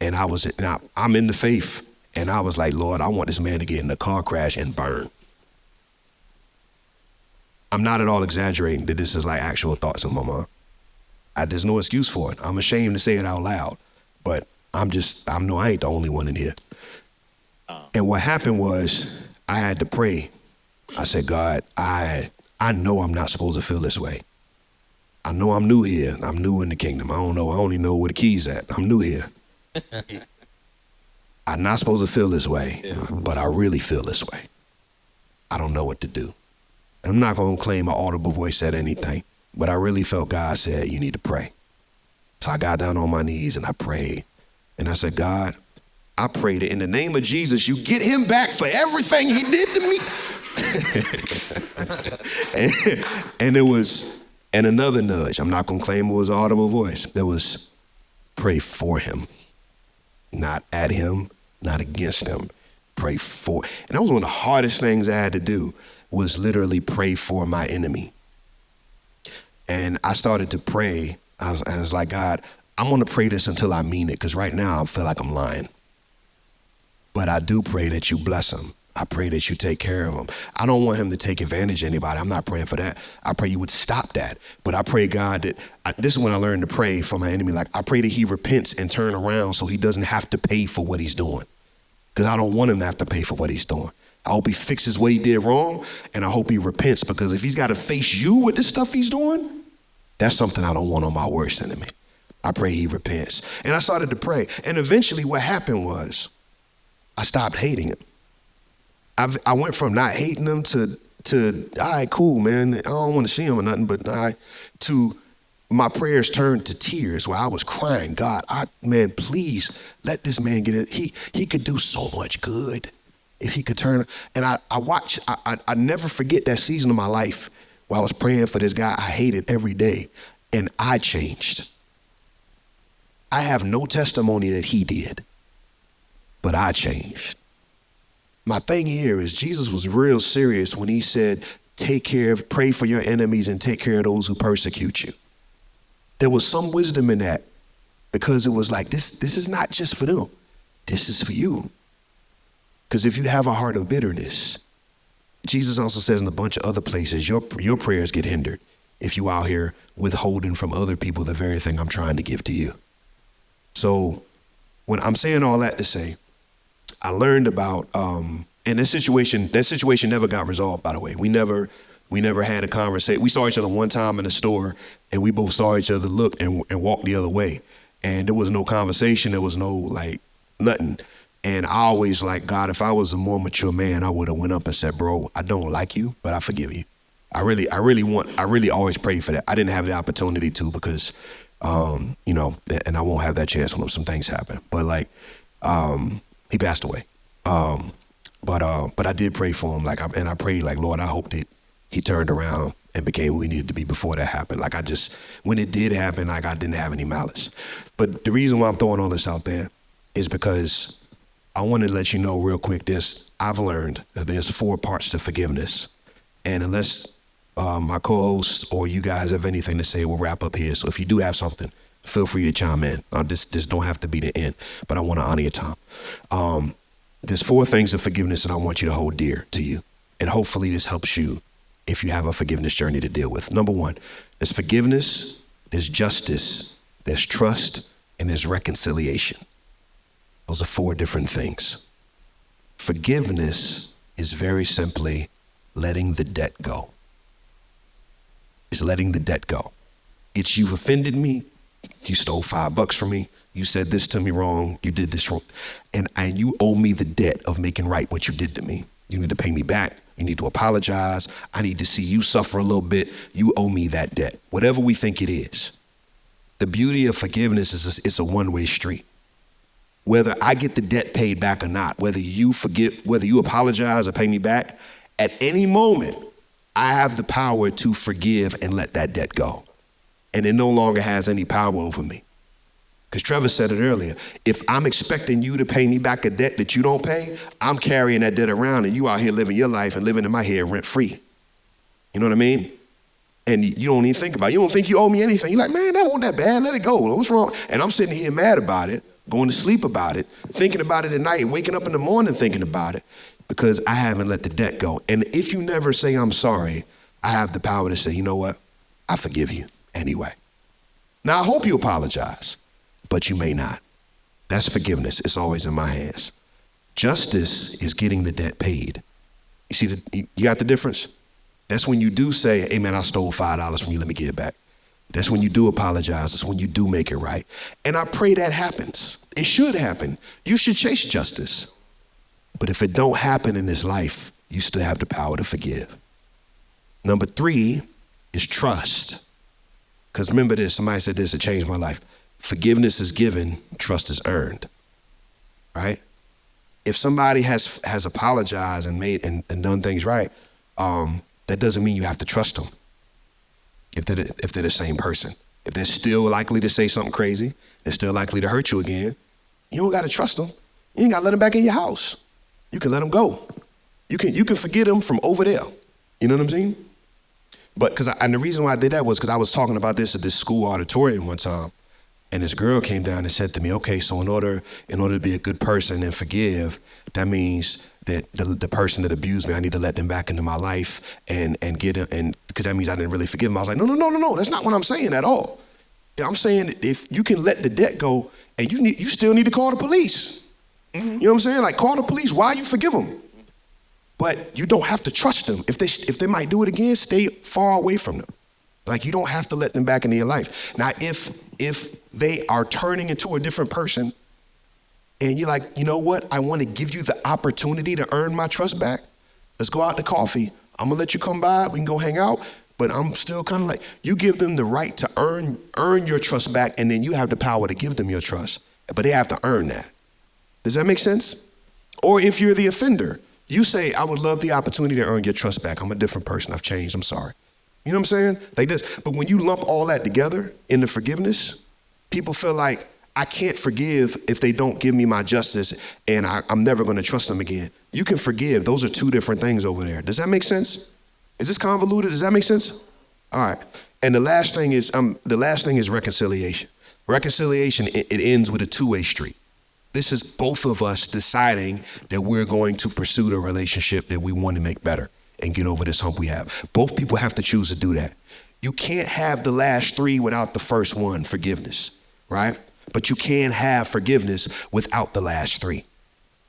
A: And I'm in the faith, and I was like, Lord, I want this man to get in a car crash and burn. I'm not at all exaggerating that this is like actual thoughts in my mind. There's no excuse for it. I'm ashamed to say it out loud, but I know I ain't the only one in here. And what happened was I had to pray. I said, God, I know I'm not supposed to feel this way. I know I'm new here. I'm new in the kingdom. I don't know. I only know where the key's at. I'm new here. I'm not supposed to feel this way, but I really feel this way. I don't know what to do. And I'm not going to claim an audible voice said anything, but I really felt God said, you need to pray. So I got down on my knees and I prayed. And I said, God, I pray that in the name of Jesus, you get him back for everything he did to me. and another nudge. I'm not going to claim it was an audible voice. There was pray for him, not at him, not against him. Pray for. And that was one of the hardest things I had to do, was literally pray for my enemy. And I started to pray. I was like, God, I'm going to pray this until I mean it, because right now I feel like I'm lying. But I do pray that you bless him. I pray that you take care of him. I don't want him to take advantage of anybody. I'm not praying for that. I pray you would stop that. But I pray, God, that this is when I learned to pray for my enemy. Like, I pray that he repents and turn around so he doesn't have to pay for what he's doing. Because I don't want him to have to pay for what he's doing. I hope he fixes what he did wrong, and I hope he repents, because if he's got to face you with the stuff he's doing, that's something I don't want on my worst enemy. I pray he repents. And I started to pray. And eventually what happened was I stopped hating him. I went from not hating him to all right, cool, man. I don't want to see him or nothing, but to my prayers turned to tears where I was crying. God, man, please let this man get it. He could do so much good if he could turn. And I never forget that season of my life where I was praying for this guy I hated every day, and I changed. I have no testimony that he did, but I changed. My thing here is Jesus was real serious when he said, pray for your enemies and take care of those who persecute you. There was some wisdom in that, because it was like, this is not just for them. This is for you. Because if you have a heart of bitterness, Jesus also says in a bunch of other places, your prayers get hindered if you out here withholding from other people the very thing I'm trying to give to you. So when I'm saying all that to say, I learned about, and that situation never got resolved, by the way. We never had a conversation. We saw each other one time in the store, and we both saw each other look and walk the other way. And there was no conversation. There was no, nothing. And I always God, if I was a more mature man, I would have went up and said, bro, I don't like you, but I forgive you. I really always pray for that. I didn't have the opportunity to, because, and I won't have that chance when some things happen. But he passed away. But I did pray for him. And I prayed Lord, I hope that he turned around and became who he needed to be before that happened. When it did happen, I didn't have any malice. But the reason why I'm throwing all this out there is because I wanted to let you know real quick I've learned that there's 4 parts to forgiveness. And unless my co-hosts or you guys have anything to say, we'll wrap up here. So if you do have something, feel free to chime in. This don't have to be the end, but I want to honor your time. There's 4 things of forgiveness that I want you to hold dear to you. And hopefully this helps you if you have a forgiveness journey to deal with. Number 1, there's forgiveness, there's justice, there's trust, and there's reconciliation. Those are 4 different things. Forgiveness is very simply letting the debt go. It's letting the debt go. It's you've offended me. You stole $5 from me. You said this to me wrong. You did this wrong. And you owe me the debt of making right what you did to me. You need to pay me back. You need to apologize. I need to see you suffer a little bit. You owe me that debt, whatever we think it is. The beauty of forgiveness is it's a one-way street. Whether I get the debt paid back or not, whether you apologize or pay me back, at any moment, I have the power to forgive and let that debt go. And it no longer has any power over me. Because Trevor said it earlier, if I'm expecting you to pay me back a debt that you don't pay, I'm carrying that debt around and you out here living your life and living in my head rent free. You know what I mean? And you don't even think about it. You don't think you owe me anything. You're like, man, that wasn't that bad. Let it go. What's wrong? And I'm sitting here mad about it, going to sleep about it, thinking about it at night, waking up in the morning thinking about it, because I haven't let the debt go. And if you never say I'm sorry, I have the power to say, you know what? I forgive you anyway. Now, I hope you apologize, but you may not. That's forgiveness. It's always in my hands. Justice is getting the debt paid. You see, you got the difference? That's when you do say, hey man, I stole $5 from you, let me get it back. That's when you do apologize. That's when you do make it right. And I pray that happens. It should happen. You should chase justice. But if it don't happen in this life, you still have the power to forgive. Number 3 is trust. Because remember this, somebody said this, it changed my life. Forgiveness is given, trust is earned, right? If somebody has apologized and made and done things right, that doesn't mean you have to trust them. If they're the same person, if they're still likely to say something crazy, they're still likely to hurt you again, you don't got to trust them. You ain't got to let them back in your house. You can let them go. You can forget them from over there. You know what I'm saying? But and the reason why I did that was because I was talking about this at this school auditorium one time, and this girl came down and said to me, okay, so in order to be a good person and forgive, that means that the person that abused me, I need to let them back into my life and get it, and because that means I didn't really forgive them. I was like, no, that's not what I'm saying at all. I'm saying if you can let the debt go, and you still need to call the police. You know what I'm saying? Like, call the police. Why you forgive them? But you don't have to trust them. If they might do it again, stay far away from them. Like, you don't have to let them back into your life. Now, if they are turning into a different person, and you're like, you know what? I want to give you the opportunity to earn my trust back. Let's go out to coffee. I'm gonna let you come by. We can go hang out. But I'm still kind of like, you give them the right to earn your trust back, and then you have the power to give them your trust. But they have to earn that. Does that make sense? Or if you're the offender, you say, I would love the opportunity to earn your trust back. I'm a different person. I've changed. I'm sorry. You know what I'm saying? Like this. But when you lump all that together in the forgiveness, people feel like, I can't forgive if they don't give me my justice, and I'm never going to trust them again. You can forgive. Those are two different things over there. Does that make sense? Is this convoluted? Does that make sense? All right. And the last thing is reconciliation. Reconciliation, it ends with a two-way street. This is both of us deciding that we're going to pursue the relationship that we want to make better and get over this hump we have. Both people have to choose to do that. You can't have the last three without the first one, forgiveness, right? But you can have forgiveness without the last three.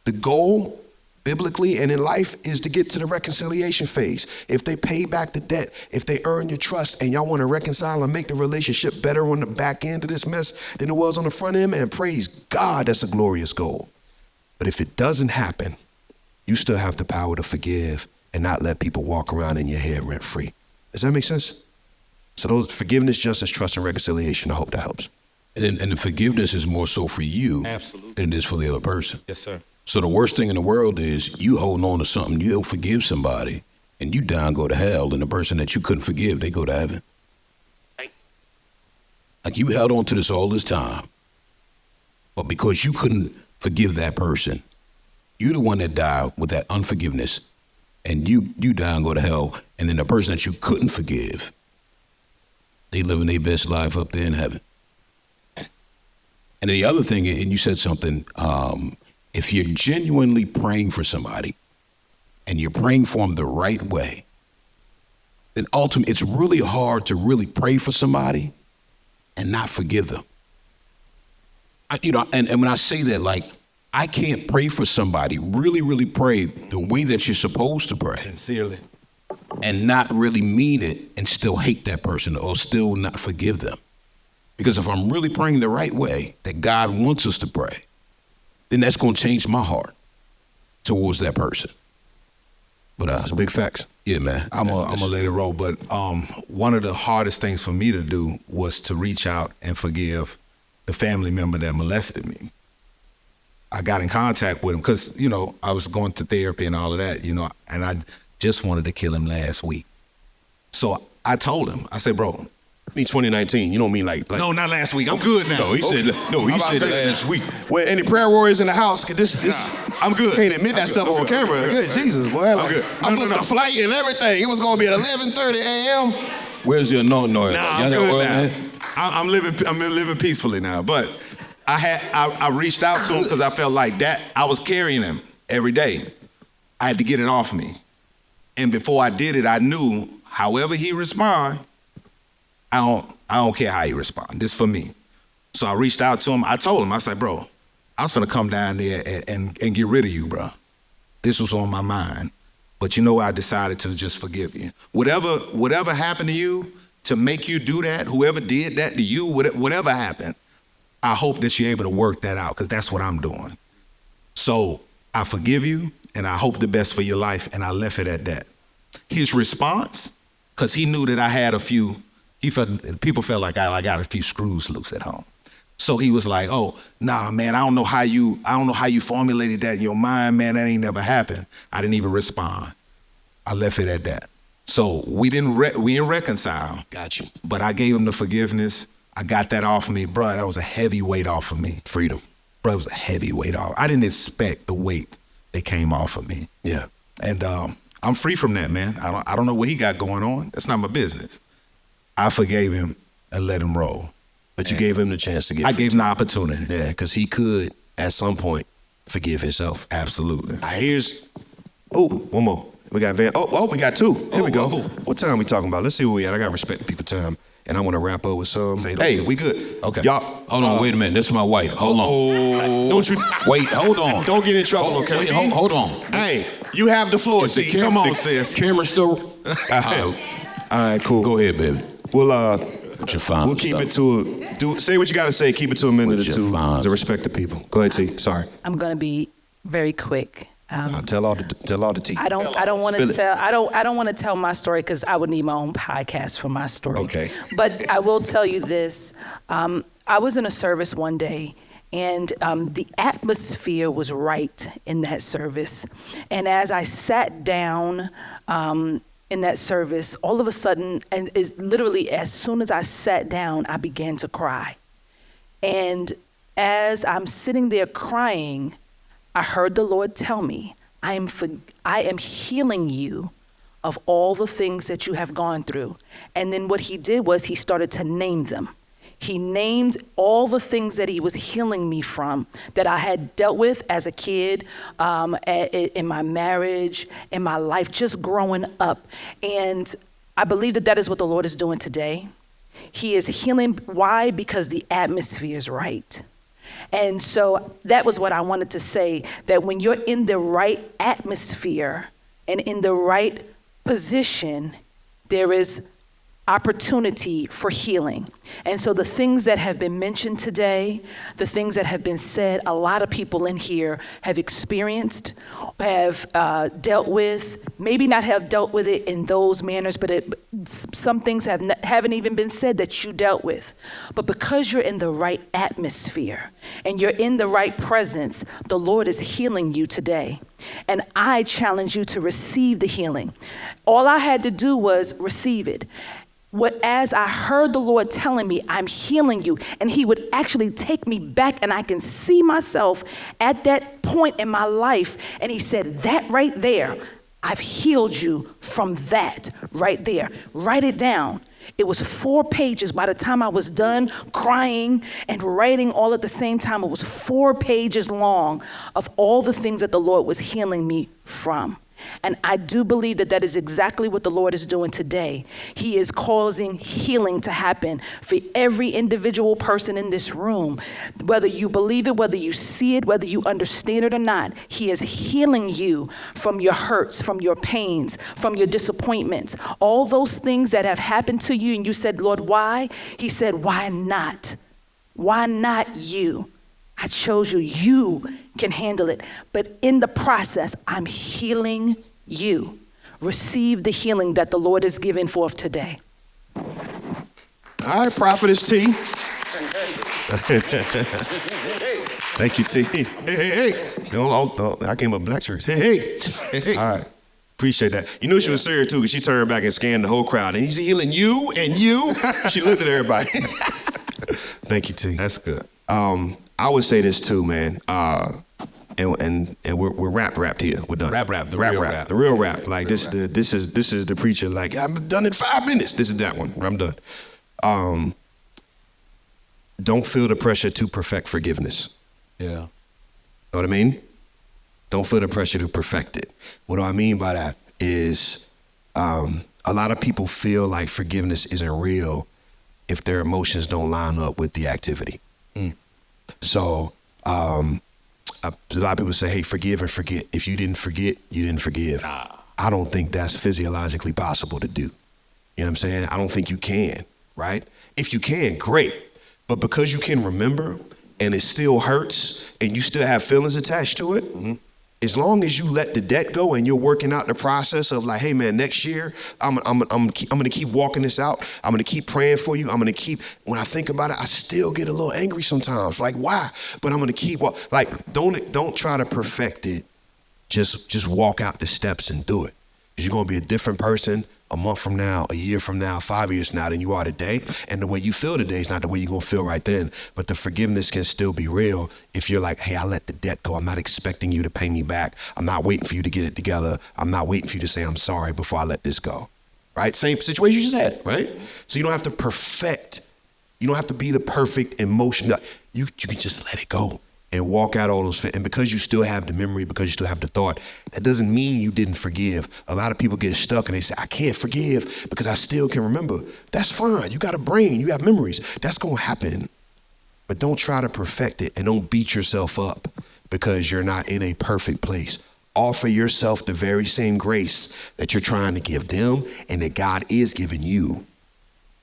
A: The goal, biblically and in life, is to get to the reconciliation phase. If they pay back the debt, if they earn your trust, and y'all want to reconcile and make the relationship better on the back end of this mess than it was on the front end, man, praise God, that's a glorious goal. But if it doesn't happen, you still have the power to forgive and not let people walk around in your head rent free. Does that make sense? So those forgiveness, justice, trust, and reconciliation, I hope that helps.
B: And the forgiveness is more so for you
C: Absolutely.
B: than it is for the other person.
C: Yes, sir.
B: So the worst thing in the world is you holding on to something, you'll forgive somebody, and you down go to hell, and the person that you couldn't forgive, they go to heaven. Like, you held on to this all this time, but because you couldn't forgive that person, you're the one that died with that unforgiveness, and you down go to hell, and then the person that you couldn't forgive, they living their best life up there in heaven. And the other thing, and you said something, if you're genuinely praying for somebody and you're praying for them the right way, then ultimately it's really hard to really pray for somebody and not forgive them. And when I say that, like, I can't pray for somebody, really, really pray the way that you're supposed to pray.
C: Sincerely.
B: And not really mean it and still hate that person or still not forgive them. Because if I'm really praying the right way that God wants us to pray, then that's going to change my heart towards that person. But
A: That's big facts.
B: Yeah, man.
C: I'm gonna let it roll. But one of the hardest things for me to do was to reach out and forgive the family member that molested me. I got in contact with him because, I was going to therapy and all of that, and I just wanted to kill him last week. So I told him, I said, bro,
A: I mean 2019. You don't mean like
C: no, not last week. I'm good now.
A: No, he said
C: last
A: week. Well, any prayer warriors in the house? This
C: I'm good.
A: Can't admit that stuff on camera. Good Jesus, boy.
C: I'm good.
A: I booked the flight and everything. It was gonna be at 11:30 a.m.
B: Where's your no?
C: Nah, I'm good now. I'm living peacefully now. But I reached out to him because I felt like that I was carrying him every day. I had to get it off me. And before I did it, I knew however he respond, I don't care how he respond. This for me. So I reached out to him. I told him, I said, bro, I was gonna come down there and get rid of you, bro. This was on my mind. But I decided to just forgive you. Whatever happened to you to make you do that, whoever did that to you, whatever happened, I hope that you're able to work that out because that's what I'm doing. So I forgive you and I hope the best for your life, and I left it at that. His response, because he knew that I had people felt like I got a few screws loose at home. So he was like, oh, nah, man, I don't know how you formulated that in your mind, man, that ain't never happened. I didn't even respond. I left it at that. So we didn't reconcile.
A: Got you.
C: But I gave him the forgiveness. I got that off of me, bro. That was a heavy weight off of me.
A: Freedom.
C: Bro, it was a heavy weight off. I didn't expect the weight that came off of me.
A: Yeah.
C: And I'm free from that, man. I don't know what he got going on. That's not my business. I forgave him and let him roll.
A: But you gave him the chance to get
C: I gave him the opportunity.
A: Yeah, because he could, at some point, forgive himself.
C: Absolutely.
A: One more. We got we got two. Here we go.
C: Oh.
A: What time we talking about? Let's see where we at. I got to respect the people's time. And I want to wrap up with some.
C: Hey,
A: we good.
C: Okay.
A: Y'all.
B: Hold on, wait a minute. This is my wife. Hold on.
A: Don't you.
B: Wait, hold on.
A: Don't get in trouble,
B: Hold,
A: okay?
B: wait, hold on.
A: Hey, you have the floor,
B: Is the
A: T.
B: cam-
C: Come on,
B: the
C: sis.
B: Camera still.
A: All right, cool.
B: Go ahead, baby.
A: We'll
B: Your final
A: keep
B: stuff.
A: it to say what you got to say. Keep it to a minute
B: With
A: or
B: your
A: two
B: fines.
A: to respect the people. Go ahead, T. Sorry.
J: I'm gonna be very quick.
A: Tell all the T.
J: I don't want
A: Spill
J: to
A: it.
J: tell. I don't want to tell my story because I would need my own podcast for my story.
A: Okay.
J: But I will tell you this. I was in a service one day, and the atmosphere was right in that service. And as I sat down in that service, all of a sudden, and it's literally as soon as I sat down, I began to cry. And as I'm sitting there crying, I heard the Lord tell me, I am healing you of all the things that you have gone through. And then what he did was he started to name them. He named all the things that he was healing me from that I had dealt with as a kid, in my marriage, in my life, just growing up. And I believe that that is what the Lord is doing today. He is healing. Why? Because the atmosphere is right. And so that was what I wanted to say, that when you're in the right atmosphere and in the right position, there is opportunity for healing. And so the things that have been mentioned today, the things that have been said, a lot of people in here have experienced, have dealt with, maybe not have dealt with it in those manners, but some things haven't even been said that you dealt with. But because you're in the right atmosphere and you're in the right presence, the Lord is healing you today. And I challenge you to receive the healing. All I had to do was receive it. As I heard the Lord telling me, I'm healing you, and he would actually take me back, and I can see myself at that point in my life. And he said, that right there, I've healed you from that right there. Write it down. It was 4 pages. By the time I was done crying and writing all at the same time, it was 4 pages long of all the things that the Lord was healing me from. And I do believe that that is exactly what the Lord is doing today. He is causing healing to happen for every individual person in this room. Whether you believe it, whether you see it, whether you understand it or not, he is healing you from your hurts, from your pains, from your disappointments. All those things that have happened to you and you said, Lord, why? He said, why not? Why not you? I chose you. You can handle it. But in the process, I'm healing you. Receive the healing that the Lord is giving forth today.
A: All right, Prophetess T. Thank you, T. Hey. No, I came up black church. Hey. All right. Appreciate that. You knew she was serious, too, because she turned back and scanned the whole crowd. And he's healing you and you. She looked at everybody. Thank you, T.
C: That's good.
A: I would say this too, man. And we're wrapped here. We're done.
C: The real rap.
A: The real rap. Like this is the preacher. Like I'm done in 5 minutes. This is that one. I'm done. Don't feel the pressure to perfect forgiveness.
B: Yeah.
A: Know what I mean? Don't feel the pressure to perfect it. What do I mean by that is a lot of people feel like forgiveness isn't real if their emotions don't line up with the activity. So a lot of people say, hey, forgive and forget. If you didn't forget, you didn't forgive. I don't think that's physiologically possible to do. You know what I'm saying? I don't think you can, right? If you can, great. But because you can remember and it still hurts and you still have feelings attached to it, as long as you let the debt go and you're working out the process of like, hey man, next year I'm gonna keep walking this out. I'm gonna keep praying for you. I'm gonna keep. When I think about it, I still get a little angry sometimes. Like why? But I'm gonna keep. Like don't try to perfect it. Just walk out the steps and do it. Because you're gonna be a different person a month from now, a year from now, 5 years from now than you are today. And the way you feel today is not the way you're going to feel right then. But the forgiveness can still be real if you're like, hey, I let the debt go. I'm not expecting you to pay me back. I'm not waiting for you to get it together. I'm not waiting for you to say I'm sorry before I let this go. Right? Same situation you just had, right? So you don't have to perfect. You don't have to be the perfect emotion. You can just let it go and walk out all those. And because you still have the memory, because you still have the thought, that doesn't mean you didn't forgive. A lot of people get stuck and they say, I can't forgive because I still can remember. That's fine. You got a brain. You have memories. That's going to happen. But don't try to perfect it and don't beat yourself up because you're not in a perfect place. Offer yourself the very same grace that you're trying to give them and that God is giving you.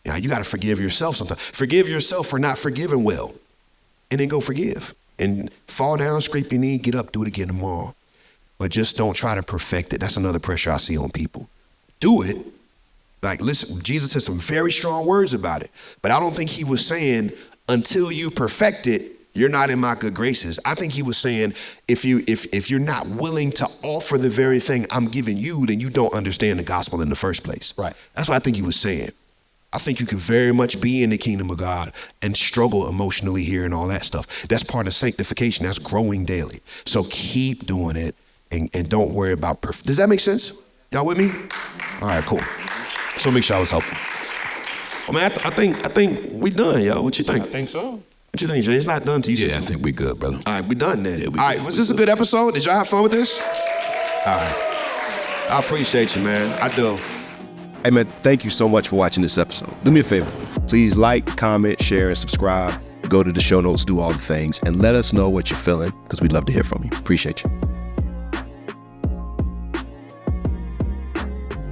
A: Now, you got to forgive yourself sometimes. Forgive yourself for not forgiving well. And then go forgive. And fall down, scrape your knee, get up, do it again tomorrow. But just don't try to perfect it. That's another pressure I see on people. Do it. Like, listen, Jesus said some very strong words about it. But I don't think he was saying, until you perfect it, you're not in my good graces. I think he was saying, if you're not willing to offer the very thing I'm giving you, then you don't understand the gospel in the first place.
I: Right.
A: That's what I think he was saying. I think you can very much be in the kingdom of God and struggle emotionally here and all that stuff. That's part of sanctification. That's growing daily. So keep doing it and don't worry about Does that make sense? Y'all with me? All right, cool. So make sure I was helpful. I mean, I think we done, yo. What you think?
I: I think so.
A: What you think, Jay? It's not done to you.
B: Yeah, I think we good, brother.
A: All right, we done then.
B: Yeah,
A: all right, was this a good episode? Did y'all have fun with this? All right. I appreciate you, man. I do. Hey, man, thank you so much for watching this episode. Do me a favor. Please like, comment, share, and subscribe. Go to the show notes, do all the things, and let us know what you're feeling because we'd love to hear from you. Appreciate you.